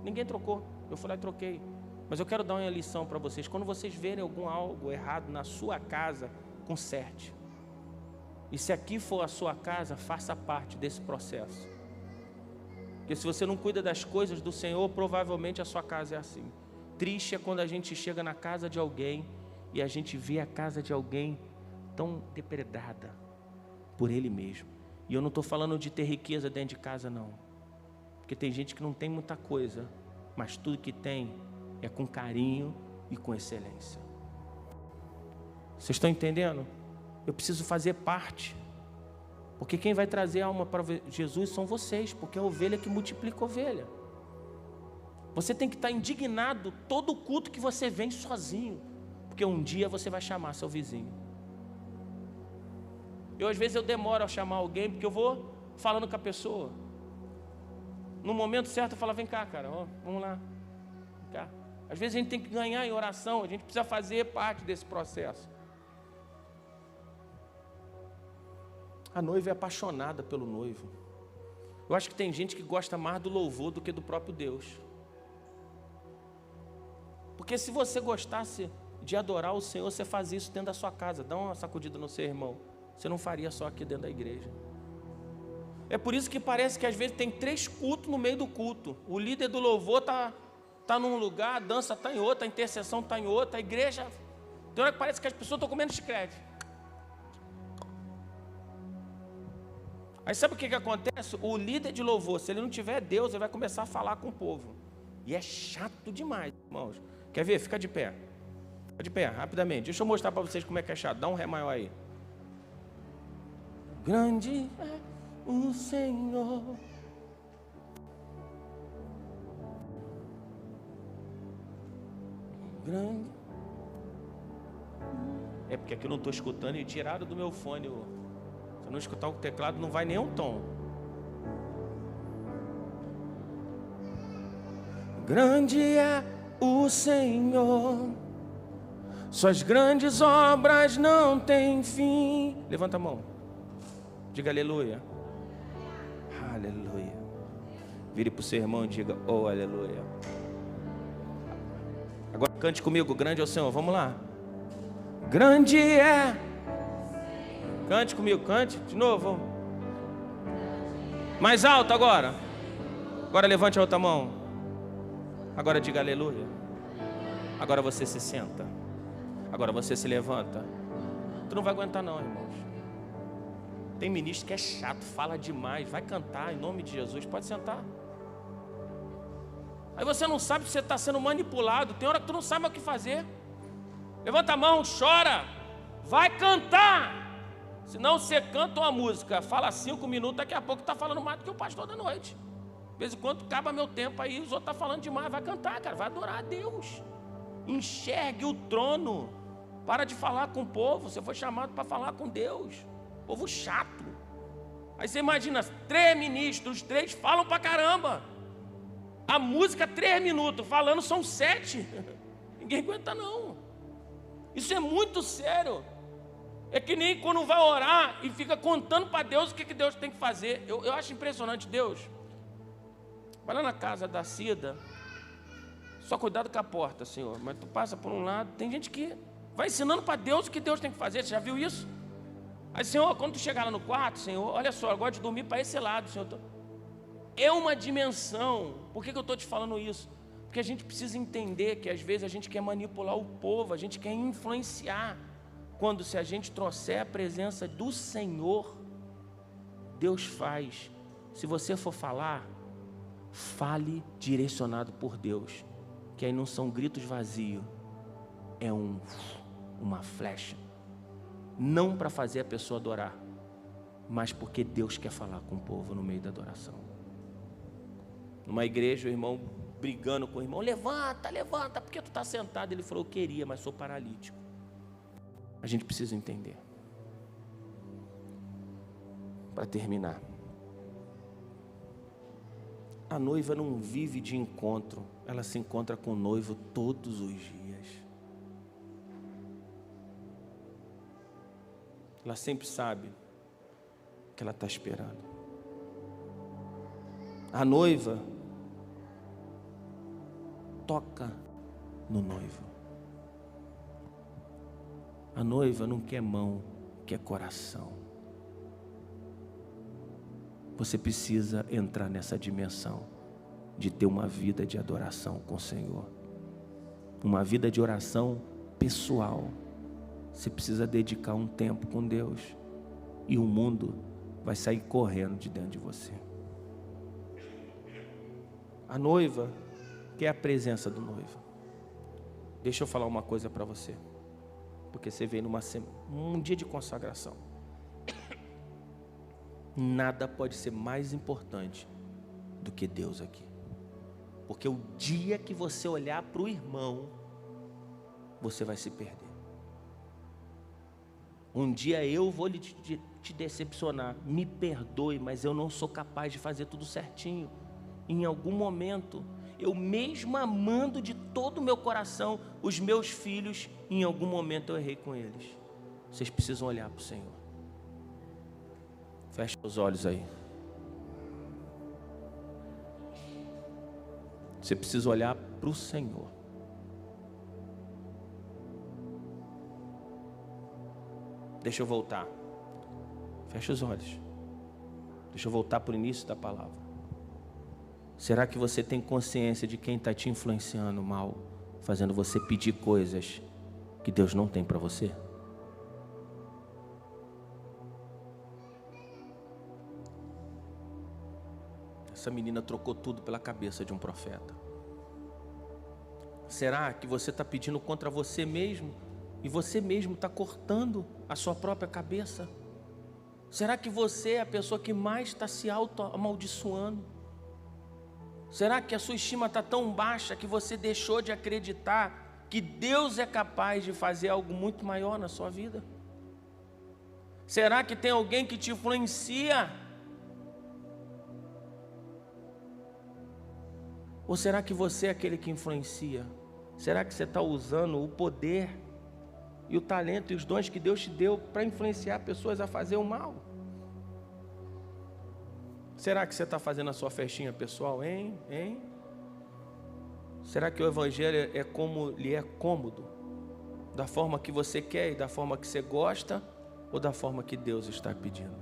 Ninguém trocou. Eu fui lá e troquei. Mas eu quero dar uma lição para vocês. Quando vocês verem algo errado na sua casa, conserte. E se aqui for a sua casa, faça parte desse processo. Porque se você não cuida das coisas do Senhor, provavelmente a sua casa é assim. Triste é quando a gente chega na casa de alguém e a gente vê a casa de alguém tão depredada por ele mesmo. E eu não estou falando de ter riqueza dentro de casa, não. Porque tem gente que não tem muita coisa, mas tudo que tem é com carinho e com excelência. Vocês estão entendendo? Eu preciso fazer parte. Porque quem vai trazer a alma para Jesus são vocês, porque é a ovelha que multiplica a ovelha. Você tem que estar indignado todo o culto que você vem sozinho, porque um dia você vai chamar seu vizinho. Às vezes eu demoro a chamar alguém, porque eu vou falando com a pessoa. No momento certo eu falo: vem cá, cara, ó, vamos lá, vem cá. Às vezes a gente tem que ganhar em oração, a gente precisa fazer parte desse processo. A noiva é apaixonada pelo noivo. Eu acho que tem gente que gosta mais do louvor do que do próprio Deus. Porque se você gostasse de adorar o Senhor, você fazia isso dentro da sua casa. Dá uma sacudida no seu irmão. Você não faria só aqui dentro da igreja. É por isso que parece que às vezes tem 3 cultos no meio do culto. O líder do louvor está num lugar, a dança está em outra, a intercessão está em outra, a igreja... Tem hora que parece que as pessoas estão comendo chiclete. Aí sabe o que acontece? O líder de louvor, se ele não tiver Deus, ele vai começar a falar com o povo. E é chato demais, irmãos. Quer ver? Fica de pé. Fica de pé, rapidamente. Deixa eu mostrar para vocês como é que é chato. Dá um ré maior aí. Grande é o Senhor. Grande. É porque aqui eu não estou escutando e tiraram do meu fone. Se eu não escutar o teclado, não vai nem um tom. Grande é o Senhor, suas grandes obras não têm fim. Levanta a mão, diga aleluia. Aleluia. Vire para o seu irmão e diga, oh aleluia. Agora cante comigo, grande é o Senhor, vamos lá. Grande é. Cante comigo, cante de novo. Mais alto agora. Agora levante a outra mão. Agora diga aleluia. Agora você se senta. Agora você se levanta. Tu não vai aguentar não, irmãos. Tem ministro que é chato, fala demais. Vai cantar em nome de Jesus, pode sentar. Aí você não sabe se você está sendo manipulado. Tem hora que tu não sabe o que fazer. Levanta a mão, chora. Vai cantar. Senão você canta uma música, fala 5 minutos, daqui a pouco está falando mais do que o pastor da noite. De vez em quando acaba meu tempo aí, os outros estão falando demais. Vai cantar, cara, vai adorar a Deus. Enxergue o trono. Para de falar com o povo. Você foi chamado para falar com Deus. Povo chato. Aí você imagina, 3 ministros, 3 falam pra caramba. A música 3 minutos, falando são 7. Ninguém aguenta não. Isso é muito sério. É que nem quando vai orar e fica contando para Deus o que Deus tem que fazer. Eu acho impressionante Deus. Vai lá na casa da Cida. Só cuidado com a porta, Senhor. Mas tu passa por um lado. Tem gente que vai ensinando para Deus o que Deus tem que fazer. Você já viu isso? Aí, Senhor, quando tu chegar lá no quarto, Senhor, olha só, eu gosto de dormir para esse lado, Senhor. É uma dimensão. Por que eu estou te falando isso? Porque a gente precisa entender que às vezes a gente quer manipular o povo, a gente quer influenciar. Quando se a gente trouxer a presença do Senhor, Deus faz. Se você for falar, fale direcionado por Deus. Que aí não são gritos vazios, é uma flecha. Não para fazer a pessoa adorar, mas porque Deus quer falar com o povo no meio da adoração. Numa igreja, o irmão brigando com o irmão, levanta, levanta, porque tu está sentado? Ele falou, eu queria, mas sou paralítico. A gente precisa entender. Para terminar, a noiva não vive de encontro, ela se encontra com o noivo todos os dias. Ela sempre sabe o que ela está esperando. A noiva toca no noivo. A noiva não quer mão, quer coração. Você precisa entrar nessa dimensão de ter uma vida de adoração com o Senhor. Uma vida de oração pessoal. Você precisa dedicar um tempo com Deus. E o mundo vai sair correndo de dentro de você. A noiva quer a presença do noivo. Deixa eu falar uma coisa para você. Porque você veio num dia de consagração. Nada pode ser mais importante do que Deus aqui. Porque o dia que você olhar para o irmão, você vai se perder. Um dia eu vou te decepcionar. Me perdoe, mas eu não sou capaz de fazer tudo certinho. Em algum momento, eu mesmo amando de todo o meu coração os meus filhos, em algum momento eu errei com eles. Vocês precisam olhar para o Senhor. Fecha os olhos aí. Você precisa olhar para o Senhor. Deixa eu voltar. Fecha os olhos. Deixa eu voltar para o início da palavra. Será que você tem consciência de quem está te influenciando mal, fazendo você pedir coisas que Deus não tem para você? Essa menina trocou tudo pela cabeça de um profeta. Será que você está pedindo contra você mesmo e você mesmo está cortando a sua própria cabeça? Será que você é a pessoa que mais está se auto-amaldiçoando? Será que a sua estima está tão baixa que você deixou de acreditar que Deus é capaz de fazer algo muito maior na sua vida? Será que tem alguém que te influencia? Ou será que você é aquele que influencia? Será que você está usando o poder e o talento e os dons que Deus te deu para influenciar pessoas a fazer o mal? Será que você está fazendo a sua festinha pessoal, hein? Será que o evangelho é como lhe é cômodo? Da forma que você quer e da forma que você gosta? Ou da forma que Deus está pedindo?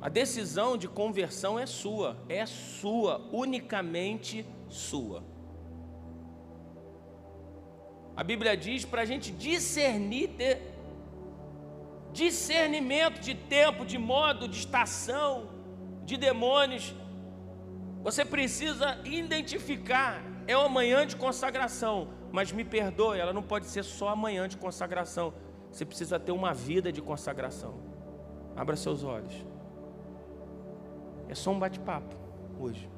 A decisão de conversão é sua, unicamente sua. A Bíblia diz para a gente discernir, ter discernimento de tempo, de modo, de estação, de demônios. Você precisa identificar, é uma manhã de consagração, mas me perdoe, ela não pode ser só a manhã de consagração. Você precisa ter uma vida de consagração. Abra seus olhos. É só um bate-papo hoje.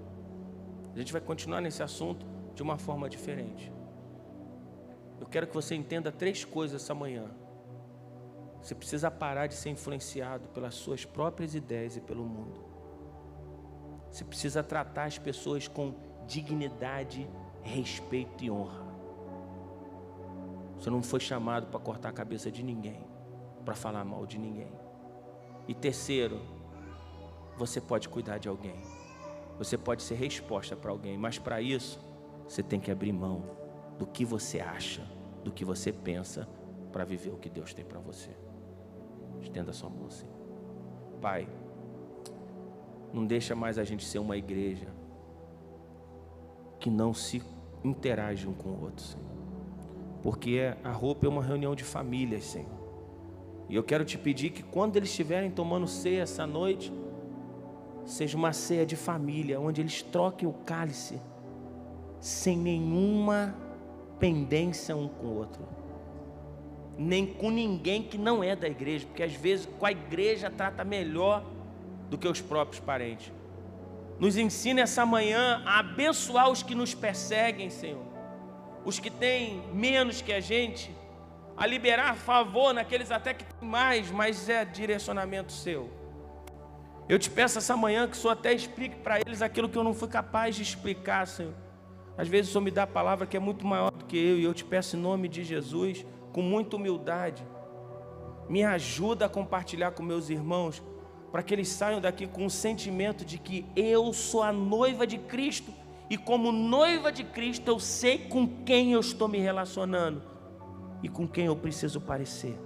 A gente vai continuar nesse assunto de uma forma diferente. Eu quero que você entenda 3 coisas essa manhã. Você precisa parar de ser influenciado pelas suas próprias ideias e pelo mundo. Você precisa tratar as pessoas com dignidade, respeito e honra. Você não foi chamado para cortar a cabeça de ninguém, para falar mal de ninguém. E terceiro, você pode cuidar de alguém. Você pode ser resposta para alguém, mas para isso, você tem que abrir mão do que você acha, do que você pensa, para viver o que Deus tem para você. Estenda sua mão assim. Pai, não deixa mais a gente ser uma igreja que não se interage um com o outro, Senhor. Porque a roupa é uma reunião de famílias, Senhor. E eu quero te pedir que quando eles estiverem tomando ceia essa noite, seja uma ceia de família, onde eles troquem o cálice sem nenhuma pendência um com o outro, nem com ninguém que não é da igreja, porque às vezes com a igreja trata melhor do que os próprios parentes. Nos ensina essa manhã a abençoar os que nos perseguem, Senhor, os que têm menos que a gente, a liberar favor naqueles até que têm mais, mas é direcionamento seu. Eu te peço essa manhã que o Senhor até explique para eles aquilo que eu não fui capaz de explicar, Senhor. Às vezes o Senhor me dá a palavra que é muito maior do que eu, e eu te peço em nome de Jesus, com muita humildade, me ajuda a compartilhar com meus irmãos, para que eles saiam daqui com o sentimento de que eu sou a noiva de Cristo, e como noiva de Cristo eu sei com quem eu estou me relacionando, e com quem eu preciso parecer.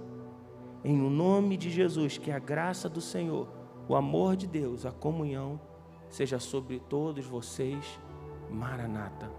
Em nome de Jesus, que a graça do Senhor, o amor de Deus, a comunhão, seja sobre todos vocês. Maranata.